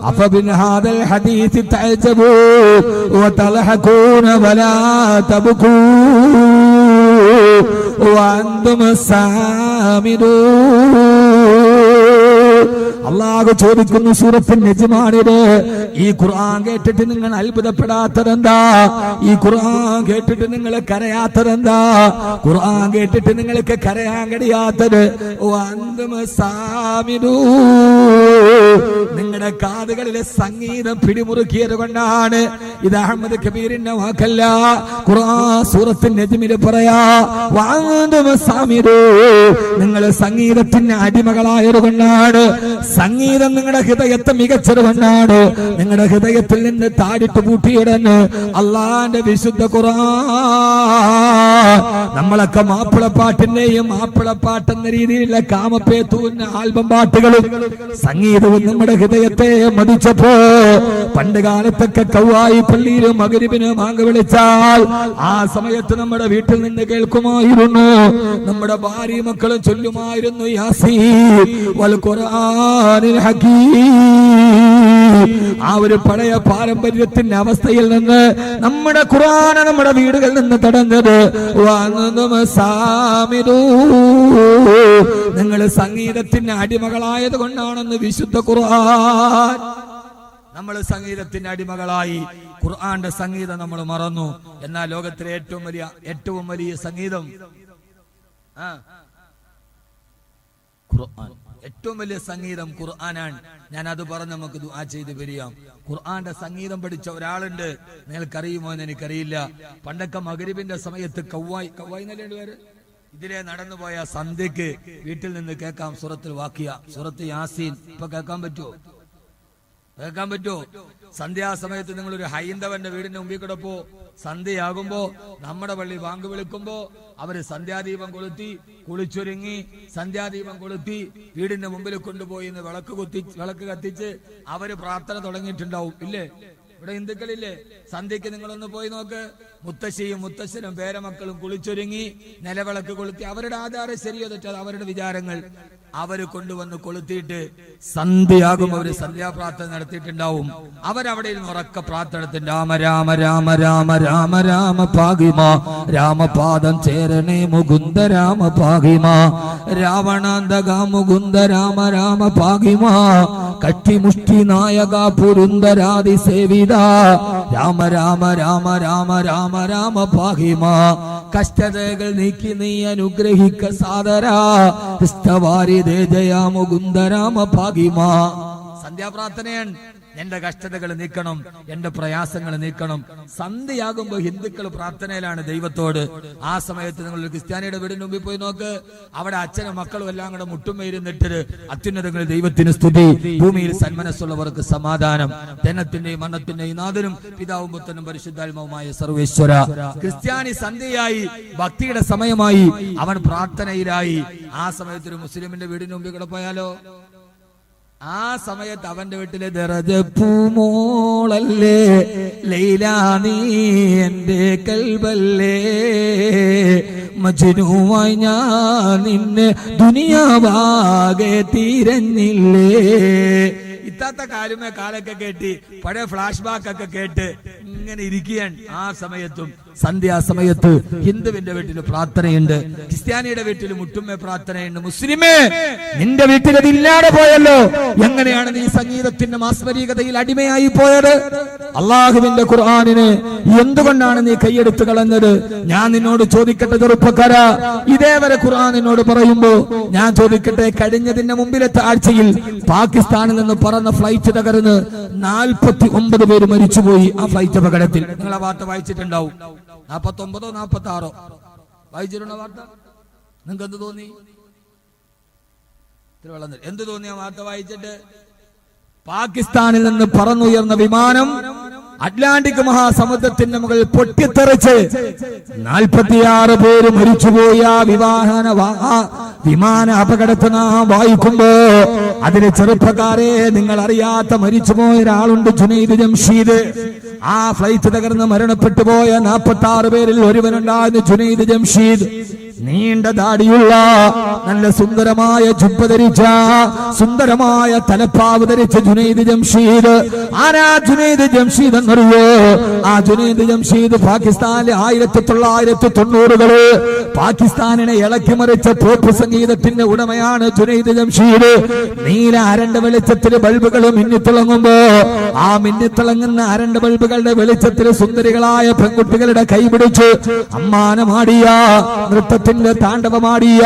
അഫബിൻഹാദൽ ഹദീസി തഅജബൂ വതൽഹഖൂന വലാ തബ്കൂ വഅൻതും സാമിദൂൻ. അള്ളാഹു ചോദിക്കുന്നു സൂറത്തുൻ നജ്മാനില്, ഈ ഖുർആൻ കേട്ടിട്ട് നിങ്ങൾ അത്ഭുതപ്പെടാത്തതെന്താ? ഈ ഖുർആൻ കേട്ടിട്ട് നിങ്ങൾ കരയാത്തതെന്താ? ഖുർആൻ കേട്ടിട്ട് നിങ്ങൾക്ക് കരയാൻ കഴിയാത്തത് നിങ്ങളുടെ കാതുകളിലെ സംഗീതം പിടിമുറുക്കിയത് കൊണ്ടാണ്. ഇത് അഹമ്മദ് കബീറിന്റെ വാക്കല്ല, ഖുർആൻ സൂറത്തുൻ നജ്മിൽ പറയാ, നിങ്ങൾ സംഗീതത്തിന് അടിമകളായത് കൊണ്ടാണ്. സംഗീതം നിങ്ങളുടെ ഹൃദയത്തെ മികച്ചത് കൊണ്ടാണ്. നിങ്ങളുടെ ഹൃദയത്തിൽ നിന്ന് താഴിട്ട് പൂട്ടിയിടന്ന് അള്ളാന്റെ വിശുദ്ധ ഖുർആൻ. നമ്മളൊക്കെ മാപ്പിളപ്പാട്ടിന്റെയും മാപ്പിളപ്പാട്ടെന്ന രീതിയിലുള്ള കാമപ്പേത്തൂന്ന ആൽബം പാട്ടുകളും സംഗീതവും നമ്മുടെ ഹൃദയത്തെ മതിച്ചപ്പോ, പണ്ട് കാലത്തൊക്കെ കൗവായി പള്ളിയിലും മഗ്‌രിബിന് ബാങ്ക് വിളിച്ചാൽ ആ സമയത്ത് നമ്മുടെ വീട്ടിൽ നിന്ന് കേൾക്കുമായിരുന്നു. നമ്മുടെ ഭാര്യ മക്കളും ചൊല്ലുമായിരുന്നു യാസീൻ വൽ ഖുർആനിൽ ഹകീം. ആ ഒരു പഴയ പാരമ്പര്യത്തിന്റെ അവസ്ഥയിൽ നിന്ന് നമ്മുടെ ഖുർആനെ നമ്മുടെ വീടുകളിൽ നിന്ന് തടഞ്ഞത് നിങ്ങൾ സംഗീതത്തിന് അടിമകളായത് കൊണ്ടാണെന്ന് വിശുദ്ധ ഖുർആൻ. നമ്മൾ സംഗീതത്തിന്റെ അടിമകളായി ഖുർആന്റെ സംഗീതം നമ്മൾ മറന്നു. എന്നാൽ ലോകത്തിലെ ഏറ്റവും വലിയ സംഗീതം ഖുർആൻ. ഏറ്റവും വലിയ സംഗീതം ഖുർആനാണ്. ഞാൻ അത് പറഞ്ഞ് നമുക്ക് ദുആ ചെയ്ത് പിരിയാം. ഖുർആന്റെ സംഗീതം പഠിച്ച ഒരാളുണ്ട്, നിങ്ങൾക്കറിയുമോ എന്ന് എനിക്കറിയില്ല. പണ്ടൊക്കെ മഗ്‌രിബിന്റെ സമയത്ത് കൗവായി എന്നല്ലേ പേര്, ഇതിലെ നടന്നുപോയ സന്ധ്യക്ക് വീട്ടിൽ നിന്ന് കേൾക്കാം സൂറത്തുൽ വാഖിയ, സൂറത്ത് യാസീൻ. ഇപ്പൊ കേൾക്കാൻ പറ്റുമോ? സന്ധ്യാസമയത്ത് നിങ്ങളൊരു ഹൈന്ദവന്റെ വീടിന്റെ മുമ്പിൽ കൂടെ സന്ധ്യയാകുമ്പോ നമ്മുടെ പള്ളി ബാങ്ക് വിളിക്കുമ്പോ അവര് സന്ധ്യാദീപം കൊളുത്തി കുളിച്ചൊരുങ്ങി സന്ധ്യാദീപം കൊളുത്തി വീടിന്റെ മുമ്പിൽ കൊണ്ടുപോയി വിളക്ക് കത്തിച്ച് അവര് പ്രാർത്ഥന തുടങ്ങിയിട്ടുണ്ടാവും. ഇല്ലേ? ഇവിടെ ഹിന്ദുക്കളില്ലേ? സന്ധ്യക്ക് നിങ്ങളൊന്ന് പോയി നോക്ക്. മുത്തശ്ശിയും മുത്തശ്ശനും പേരമക്കളും കുളിച്ചൊരുങ്ങി നിലവിളക്ക് കൊളുത്തി. അവരുടെ ആധാരം ശരിയോ തെറ്റോ അവരുടെ വിചാരങ്ങൾ. അവര് കൊണ്ടുവന്ന് കൊളുത്തിയിട്ട് സന്ധ്യയാകും അവര് സന്ധ്യാപ്രാർത്ഥന നടത്തിയിട്ടുണ്ടാവും. അവരവിടെ ഉറക്ക പ്രാർത്ഥന, രാമ രാമ രാമ രാമ രാമ രാമ പാകിമ, രാമപാദം ചേരണേ മുകുന്ദ രാമ പാകിമ, രാവണാന്തക മുകുന്ദ രാമ രാമ പാകിമ, കട്ടിമുഷ്ടി നായക പുരുന്ദരാതി സേവിത, രാമ രാമ രാമ രാമ രാമ രാമ പാകിമ, കഷ്ടതകൾ നീക്കി നീ അനുഗ്രഹിക്ക സാദരാ, ജയ മുകുന്ദ രാമ പാകിമ. സന്ധ്യാപ്രാർത്ഥനയാണ്. എന്റെ കഷ്ടതകൾ നീക്കണം, എന്റെ പ്രയാസങ്ങൾ നീക്കണം. സന്ധ്യയാകുമ്പോൾ ഹിന്ദുക്കൾ പ്രാർത്ഥനയിലാണ് ദൈവത്തോട്. ആ സമയത്ത് നിങ്ങൾ ക്രിസ്ത്യാനിയുടെ വീടിന് മുമ്പിൽ പോയി നോക്ക്, അവിടെ അച്ഛനും മക്കളും എല്ലാം കൂടെ മുട്ടുമയിരുന്നിട്ട് അത്യുന്നതങ്ങളിൽ ദൈവത്തിന് സ്തുതി, ഭൂമിയിൽ സന്മനസ്സുള്ളവർക്ക് സമാധാനം, ജനത്തിന്റെയും മരണത്തിന്റെയും നാഥനും പിതാവും പുത്രനും പരിശുദ്ധാത്മാവുമായ സർവേശ്വര. ക്രിസ്ത്യാനി സന്ധ്യയായി, ഭക്തിയുടെ സമയമായി, അവൻ പ്രാർത്ഥനയിലായി. ആ സമയത്ത് ഒരു മുസ്ലിമിന്റെ വീടിന് മുമ്പിൽ കൂടെ പോയാലോ, ആ സമയത്ത് അവന്റെ വീട്ടിലെ ദറജപ്പൂമോളല്ലേ ലൈലാ നീ എന്റെ കൽബല്ലേ, മജ്നൂവായി ഞാൻ നിന്നെ ദുനിയാവാകെ തിരഞ്ഞില്ലേ. ഇത്താത്ത കാലുമേ കാലൊക്കെ കേട്ടി പഴയ ഫ്ലാഷ് ബാക്ക് ഒക്കെ കേട്ട് ഇങ്ങനെ ഇരിക്കുകയാണ്. ആ സമയത്തും സന്ധ്യാസമയത്ത് ഹിന്ദുവിന്റെ വീട്ടിൽ പ്രാർത്ഥനയുണ്ട്, ക്രിസ്ത്യാനിയുടെ വീട്ടിൽ മുട്ടുമ്മ പ്രാർത്ഥനയുണ്ട്. മുസ്ലിമേ, നിന്റെ വീട്ടിൽ അതില്ലാതെ പോയല്ലോ. എങ്ങനെയാണ് നീ സംഗീതത്തിന്റെ മാസ്മരികതയിൽ അടിമയായി പോയത്? അള്ളാഹുവിന്റെ ഖുർആനിന് എന്തുകൊണ്ടാണ് നീ കൈയെടുത്ത് കളഞ്ഞത്? ഞാൻ നിന്നോട് ചോദിക്കട്ടെ ചെറുപ്പക്കാരാ, ഇതേവരെ ഖുർആൻ നിന്നോട് പറയുമ്പോ ഞാൻ ചോദിക്കട്ടെ, കഴിഞ്ഞതിന്റെ മുമ്പിലത്തെ ആഴ്ചയിൽ പാകിസ്ഥാനിൽ നിന്ന് പറന്ന ഫ്ലൈറ്റ് തകർന്ന് 49 പേര് മരിച്ചുപോയി ആ ഫ്ലൈറ്റ് അപകടത്തിൽ. നിങ്ങൾ ആ വാർത്ത വായിച്ചിട്ടുണ്ടാവും. 49 46 വായിച്ചിട്ടുണ്ടോ വാർത്ത? നിങ്ങൾക്ക് എന്ത് തോന്നി? എന്ത് തോന്നി ആ വാർത്ത വായിച്ചിട്ട്? പാകിസ്ഥാനിൽ നിന്ന് പറന്നുയർന്ന വിമാനം അറ്റ്ലാന്റിക് മഹാസമുദ്രത്തിന്റെ മുകളിൽ പൊട്ടിത്തെറിച്ച് 46 പേര് മരിച്ചുപോയി. ആ വിമാന അപകടത്തെ നാം വായിക്കുമ്പോ അതിലെ ചെറുപ്പക്കാരെ, നിങ്ങൾ അറിയാത്ത മരിച്ചുപോയ ഒരാളുണ്ട്, ജുനൈദ് ജംഷീദ്. ആ ഫ്ലൈറ്റ് തകർന്ന് മരണപ്പെട്ടു പോയ 46 പേരിൽ ഒരുവനുണ്ടായിരുന്നു ജുനൈദ് ജംഷീദ്. നീണ്ട ദാടിയുള്ള, നല്ല സുന്ദരമായ ജുബ്ബ ധരിച്ച, സുന്ദരമായ തലപ്പാവ് ധരിച്ച ജുനൈദ് ജംഷീദ്. ആരാ ജുനൈദ് ജംഷീദ് എന്നറിയോ? ആ ജുനൈദ് ജംഷീദ് പാകിസ്ഥാനിലെ 1990-കളിൽ പാകിസ്ഥാനിനെ ഇളക്കി മറിച്ച പോപ്പ് സംഗീതത്തിന്റെ ഉടമയാണ് ജുനൈദ് ജംഷീദ്. നീല അരണ്ട വെളിച്ചത്തിൽ ബൾബുകൾ മിന്നിത്തിളങ്ങുമ്പോ ആ മിന്നിത്തിളങ്ങുന്ന അരണ്ട ബൾബുകളുടെ വെളിച്ചത്തിൽ സുന്ദരികളായ പെൺകുട്ടികളുടെ കൈപിടിച്ച് അമ്മാനമാടിയ, നൃത്തത്തിന്റെ താണ്ഡവമാടിയ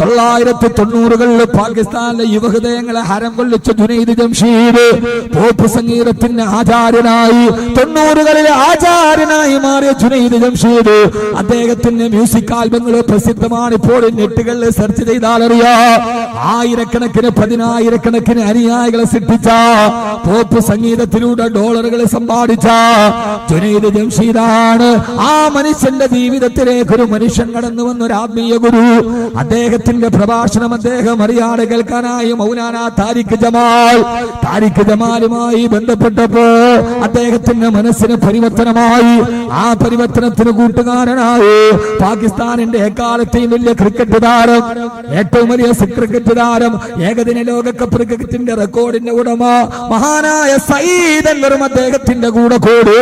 1990-കളിൽ പാകിസ്ഥാനിലെ യുവഹൃദയങ്ങളെ ഹരം കൊള്ളിച്ച ജുനൈദ് ജംഷീദ് പോപ്പ് സംഗീതത്തിന്റെ ആചാര്യനായി, 90-കളിലെ ആചാര്യനായി മാറിയ ജുനൈദ് ജംഷീദ്. അദ്ദേഹത്തിന്റെ മ്യൂസിക് ആൽബങ്ങൾ പ്രസിദ്ധമാണ്. ഇപ്പോൾ നെറ്റുകളിൽ സെർച്ച് ചെയ്താൽ അറിയാം. ആയിരക്കണക്കിന് 10,000-കണക്കിന് അനുയായികളെ സൃഷ്ടിച്ച, പോപ്പ് സംഗീതത്തിലൂടെ ഡോളറുകൾ സമ്പാദിച്ച ജുനൈദ് ജംഷീദാണ്. ആ മനുഷ്യന്റെ ജീവിതത്തിലേക്ക് ഒരു മനുഷ്യൻ കടന്നു വന്ന ഒരു ആത്മീയ ഗുരു. അദ്ദേഹത്തിന്റെ പ്രഭാഷണം അദ്ദേഹം അറിയാതെ കേൾക്കാനായി മൗലാന താരിഖ് ജമാലുമായി ബന്ധപ്പെട്ടപ്പോ അദ്ദേഹത്തിന്റെ മനസ്സിന് പരിവർത്തനമായി. ആ പരിവർത്തനത്തിന് കൂട്ടുകാരനായി പാകിസ്ഥാനിന്റെ എക്കാലത്തെയും വലിയ ക്രിക്കറ്റ് താരം, ഏറ്റവും വലിയ ക്രിക്കറ്റ് താരം, ഏകദിന ലോകകപ്പ് ക്രിക്കറ്റിന്റെ റെക്കോർഡിന്റെ ഉടമ മഹാനായ സയ്യിദ് അൻവറും അദ്ദേഹത്തിന്റെ കൂടെ കൂടി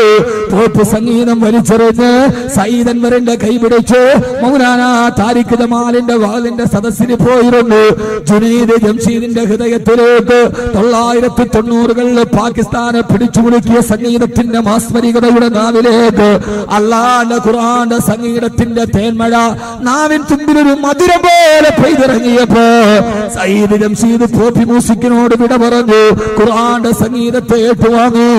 പോപ്പ് സംഗീതം വലിച്ചെറിഞ്ഞ് സയ്യിദ് അൻവറിന്റെ കൈപിടിച്ച് മൗലാന താരിഖ് ജമാലിന്റെ വാലിന്റെ സദസ്സിന് പോയിരുന്നു. ജുനൈദ് ജംഷീദിന്റെ ഹൃദയത്തിലേക്ക് 1990-കളിൽ പാകിസ്ഥാനെ പിടിച്ചുമുറുക്കിയ സംഗീതത്തിന്റെ മാസ്മരികതയുടെ നാവിലേക്ക് അല്ലാഹുവിന്റെ ഖുർആന്റെ സംഗീതത്തിന്റെ തേന്മഴ നാവിൻ തുമ്പിലൊരു മധുരം പോലെ പെയ്തിറങ്ങിയപ്പോ സയ്യിദ് ജംഷീദ് പോപ്പി മ്യൂസിക്കിനോട് വിട പറഞ്ഞു. ഖുർആന്റെ സംഗീതത്തെ ഏറ്റുവാങ്ങി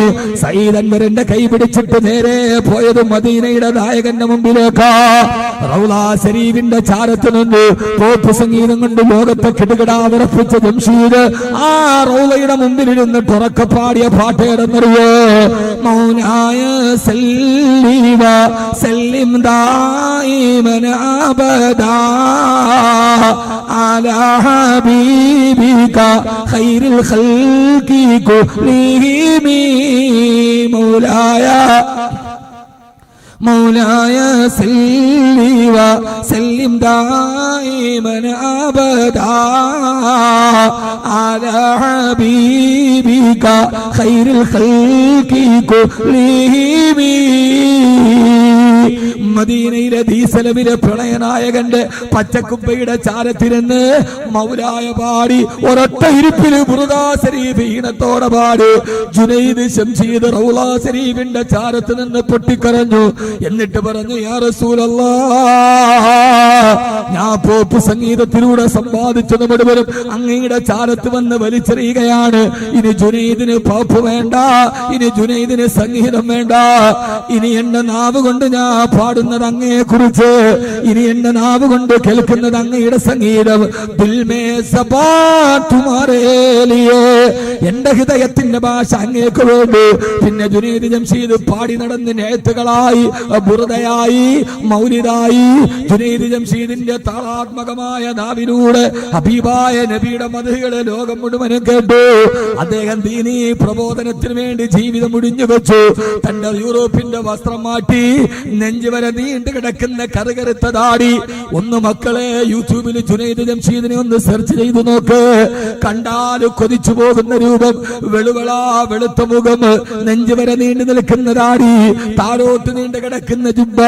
സയ്യിദ് അൻവറിന്റെ കൈ പിടിച്ചിട്ട് നേരെ പോയത് മദീനയുടെ നായകന്റെ മുമ്പിലേക്കാ. റൗളാ ശരീഫിന്റെ ചാരത്ത് നിന്ന് പോപ്പ് സംഗീതം കൊണ്ട് ലോകത്തെ കിടുകിടാ വിറപ്പിച്ച ജംഷീദ് ആ റൗളയുടെ മുമ്പിലിരുന്ന് തുറക്കപ്പാടിയ പാട്ടേടെന്നറിയോ? മൗനായ സല്ലീവ സല്ലിം ദായിമൻ അബദാ അലാ ഹബീബിക ഖൈറുൽ ഖൽഖി കുല്ലിഹിം മൗലായ സല്ലി വസല്ലിം ദായിമൻ അബദാ അലാ ഹബീബിക ഖൈറുൽ ഖൽഖി കുല്ലിഹിം. മദീനയിലെ ദീസലമിലെ പ്രളയനായകന്റെ പച്ചക്കുപ്പയുടെ ചാരത്തിരുന്ന് മൗലായ പാടി ഒരൊറ്റ ഇരിപ്പില് ബുർദാ ശരീഫ് ഈണത്തോടെ പാടി ജുനൈദ് ശംഷീദ് റൗളാ ശരീഫിന്റെ ചാരത്ത് നിന്ന് പൊട്ടിക്കരഞ്ഞു. എന്നിട്ട് പറഞ്ഞു, യാ റസൂലല്ലാഹ്, ഞാൻ പോപ്പ് സംഗീതത്തിലൂടെ സമ്പാദിച്ചത് മുഴുവനും അങ്ങയുടെ ചാരത്ത് വന്ന് വലിച്ചെറിയുകയാണ്. ഇനി ജുനൈദിന് പോപ്പ് വേണ്ട, ഇനി ജുനൈദിന് സംഗീതം വേണ്ട. ഇനി എന്റെ നാവ് കൊണ്ട് ഞാൻ പാടുന്നത് അങ്ങയെ കുറിച്ച്, ഇനി എന്റെ നാവ് കൊണ്ട് കേൾക്കുന്നത് അങ്ങയുടെ സംഗീതം. എന്റെ ഹൃദയത്തിന്റെ ഭാഷ അങ്ങേക്ക് വേണ്ടു. പിന്നെ ജുനൈദ് ജംഷീദ് പാടി നടന്ന് നേത്തുകളായി, ബുർദയായി, മൗലിദായി. ജുനൈദ് ജംഷീദിന്റെ താളാത്മകമായ നാവിലൂടെ ഹബീബായ നബിയുടെ മദ്ഹുകളെ ലോകം മുഴുവനും കേട്ടു. അദ്ദേഹം ദീനീ പ്രബോധനത്തിന് വേണ്ടി ജീവിതം മുടിഞ്ഞു വെച്ചു. തന്റെ യൂറോപ്പിന്റെ വസ്ത്രം മാറ്റി, നെഞ്ചു വരെ നീണ്ടു കിടക്കുന്ന കറുകറുത്ത താടി. ഒന്ന് മക്കളെ, യൂട്യൂബിൽ ജുനൈദ് ജംഷീദിനെ ഒന്ന് സെർച്ച് ചെയ്തു നോക്ക്. കണ്ടാൽ കൊതിച്ചു പോകുന്ന രൂപം, വെളുവളാ വെളുത്ത മുഖം, നെഞ്ചു വരെ നീണ്ടു നിൽക്കുന്ന താടി, താഴോട്ട് നീണ്ടു കിടക്കുന്ന ജുബ്ബ,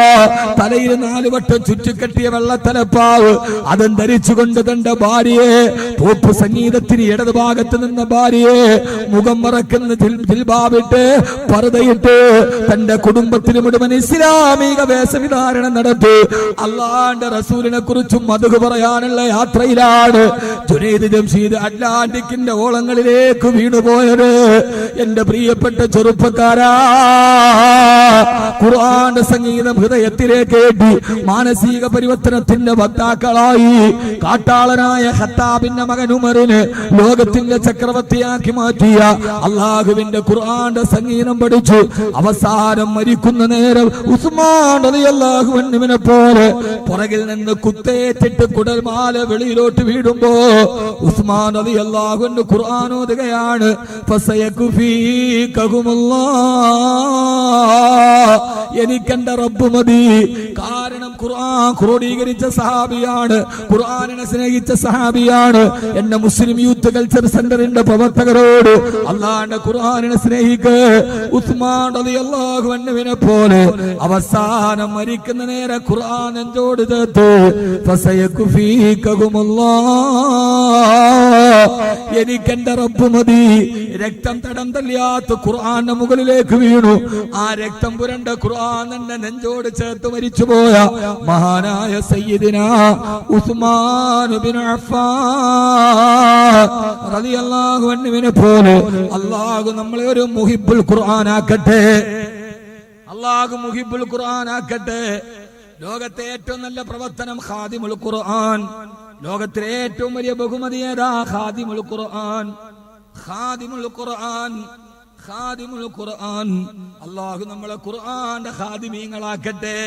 തലയിൽ 4 വട്ടം ചുറ്റിക്കെട്ടിയ വെള്ളത്തലപ്പാവ്, അതും ധരിച്ചുകൊണ്ട് തന്റെ ഭാര്യയെ, പോപ്പ് സംഗീതത്തിന് ഇടത് ഭാഗത്ത് നിന്ന ഭാര്യയെ മുഖം മറക്കുന്ന ജിൽബാബിട്ട് പർദയിട്ട് തന്റെ കുടുംബത്തിന് മുഴുവൻ ഇസ്ലാമിക വേഷവിധാരണം നടത്തി അള്ളാന്റെ റസൂലിനെ കുറിച്ചും മദ്ഹ് പറയാനുള്ള യാത്രയിലാണ് ജുനൈദ് ജംഷീദ് അറ്റ്ലാന്റിക്കിന്റെ ഓളങ്ങളിലേക്ക് വീണുപോയത്. എന്റെ പ്രിയപ്പെട്ട ചെറുപ്പക്കാരാ, ഖുർആന്റെ സംഗീതം ഹൃദയത്തിലേക്ക് ഏറ്റി മാനസിക പരിവർത്തനത്തിന്റെ വക്താക്കളായി കാട്ടാളനായ ഖത്താബിന്റെ മകൻ ഉമറിന് ലോകത്തിന്റെ ചക്രവർത്തിയാക്കി മാറ്റിയ അള്ളാഹുവിന്റെ ഖുർആന്റെ സംഗീതം പഠിച്ചു അവസാനം മരിക്കുന്ന നേരം ഉസ്മാൻ റളിയല്ലാഹു അൻഹുവിനെ പോലെ പുറകിൽ നിന്ന് കുത്തേറ്റിട്ട് കുടൽമാല വെളിയിലോട്ട് വീടുമ്പോ ഉസ്മാൻ റളിയല്ലാഹു അൻഹു ഖുർആൻ ഓതുകയാണ്. എനിക്കെന്റെ റബ്ബ് മതി. കാരണം ഖുർആൻ ക്രോഡീകരിച്ച സഹാബിയാണ്, ഖുർആനിനെ സ്നേഹിച്ച സഹാബിയാണ്. എന്റെ മുസ്ലിം യൂത്ത് കൾച്ചർ സെന്ററിന്റെ പ്രവർത്തകരോട് അള്ളാന്റെ ഖുർആനിനെ സ്നേഹിക്ക്. ഉസ്മാൻ റളിയല്ലാഹു അൻഹുവിനെ പോലെ അവസാനം മരിക്കുന്ന നേരെ ഖുർആൻ നെഞ്ചോട് ചേർത്തു. എനിക്കെന്റെ റബ്ബ് മതി. രക്തം തടം തല്ലിയാത്ത ഖുർആന്റെ മുകളിലേക്ക് വീണു. ആ രക്തം പുരണ്ട ഖുർആൻ എന്റെ നെഞ്ചോട് ചേർത്ത് മരിച്ചുപോയ മഹാനായ സയ്യിദിനാ ഉസ്മാൻ ഇബ്നു അഫ്ഫാൻ റളിയല്ലാഹു അൻഹുവിനെ പോലെ അല്ലാഹു നമ്മളെ ഒരു മുഹിബ്ബുൽ ഖുർആൻ ആക്കട്ടെ. അല്ലാഹു മുഹിബ്ബുൽ ഖുർആൻ ആക്കട്ടെ. ലോകത്തെ ഏറ്റവും നല്ല പ്രവർത്തനം ഖാദിമുൽ ഖുർആൻ. ലോകത്തിലെ ഏറ്റവും വലിയ ബഹുമതി ഏതാ? ഖാദിമുൽ ഖുർആൻ. ഖാദിമുൽ ഖുർആൻ, ഖാദിമുൽ ഖുർആൻ. അല്ലാഹു നമ്മളെ ഖുർആന്റെ ഖാദിമീങ്ങളാക്കട്ടെ.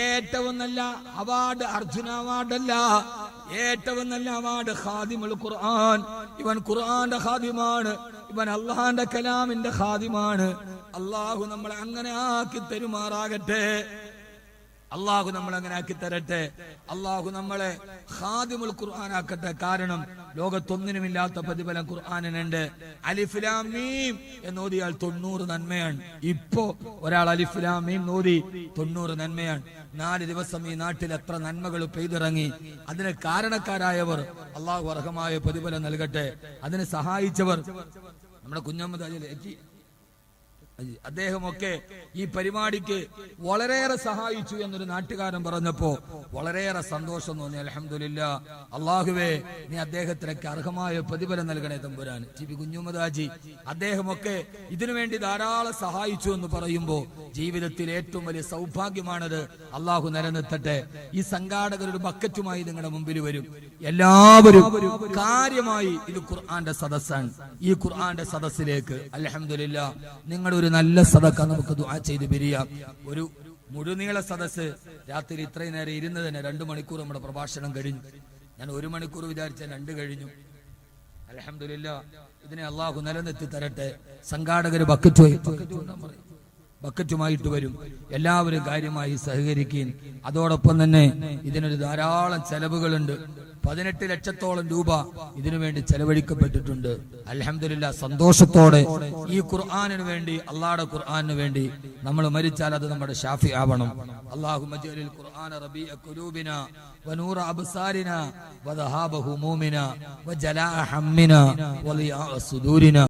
ഏറ്റവും നല്ല അവാർഡ് അർജുന അവാർഡല്ല, ഏറ്റവും നല്ല അവാർഡ് ഖാദിമുൽ ഖുർആൻ. ഇവൻ ഖുർആന്റെ ഖാദിമാണ്, ഇവൻ അള്ളാന്റെ കലാമിന്റെ ഖാദിമാണ്. അല്ലാഹു നമ്മളെ അങ്ങനെ ആക്കി തരുമാറാകട്ടെ. അള്ളാഹു നമ്മളെ അങ്ങനെ ആക്കി തരട്ടെ. അള്ളാഹു നമ്മളെ ഖാദിമുൽ ഖുർആൻ ആക്കട്ടെ. കാരണം ലോകത്തൊന്നിനുമില്ലാത്ത പ്രതിഫലം ഖുർആനിനുണ്ട്. അലിഫ് ലാം മീം എന്നോദിയാൽ 90 നന്മയാണ്. ഇപ്പോ ഒരാൾ അലിഫ് ലാം മീം നോദി 90 നന്മയാണ്. 4 ദിവസം ഈ നാട്ടിൽ എത്ര നന്മകൾ പെയ്തിറങ്ങി. അതിന് കാരണക്കാരായവർ അള്ളാഹു അർഹമായ പ്രതിഫലം നൽകട്ടെ. അതിന് സഹായിച്ചവർ നമ്മുടെ കുഞ്ഞമ്മദ് അദ്ദേഹമൊക്കെ ഈ പരിപാടിക്ക് വളരെയേറെ സഹായിച്ചു എന്നൊരു നാട്ടുകാരൻ പറഞ്ഞപ്പോ വളരെയേറെ സന്തോഷം തോന്നി. അൽഹംദുലില്ലാ. അള്ളാഹുവേ, നീ അദ്ദേഹത്തിനൊക്കെ അർഹമായ പ്രതിഫലം നൽകണേ തമ്പുരാൻ. ടി.പി. കുഞ്ഞുമദാജി അദ്ദേഹമൊക്കെ ഇതിനുവേണ്ടി ധാരാളം സഹായിച്ചു എന്ന് പറയുമ്പോ ജീവിതത്തിൽ ഏറ്റവും വലിയ സൗഭാഗ്യമാണത്. അള്ളാഹു നിലനിർത്തട്ടെ. ഈ സംഘാടകരുടെ ബക്കറ്റുമായി നിങ്ങളുടെ മുമ്പിൽ വരും എല്ലാവരും. കാര്യമായി ഇത് ഖുർആന്റെ സദസ്സാണ്. ഈ ഖുർആന്റെ സദസ്സിലേക്ക് അൽഹംദുലില്ലാ നിങ്ങളുടെ ഒരു നല്ല സദക്ക നമുക്ക് ദുആ ചെയ്ത് പിരിയാം. ഒരു മുഴുനീള സദസ്സ് രാത്രി ഇത്രയും നേരം ഇരുന്ന് തന്നെ 2 മണിക്കൂർ നമ്മുടെ പ്രഭാഷണം കഴിഞ്ഞു. ഞാൻ 1 മണിക്കൂർ വിചാരിച്ച 2 കഴിഞ്ഞു. അൽഹംദുലില്ലാ. ഇതിനെ അള്ളാഹു നിലനിർത്തി തരട്ടെ. സംഘാടകര് ബക്കറ്റുമായിട്ട് വരും. എല്ലാവരും കാര്യമായി സഹകരിക്കുകയും അതോടൊപ്പം തന്നെ ഇതിനൊരു ധാരാളം ചെലവുകളുണ്ട്. 18 ലക്ഷത്തോളം രൂപ ഇതിനുവേണ്ടി ചെലവഴിക്കപ്പെട്ടിട്ടുണ്ട്. അൽഹംദുലില്ലാ. സന്തോഷത്തോടെ ഈ ഖുർആനിന് വേണ്ടി, അള്ളാഹുടെ ഖുർആനിന് വേണ്ടി നമ്മൾ മരിച്ചാൽ അത് നമ്മുടെ ഷാഫി ആവണം. അല്ലാഹുമ്മ ജഅലിൽ ഖുർആന റബീഅ ഖുലൂബിനാ വനൂറ അബ്സാരിനാ വദഹാബ ഹുമൂമിനാ വജലാഅ ഹമ്മിനാ വലിയാഅ സുദൂരിനാ.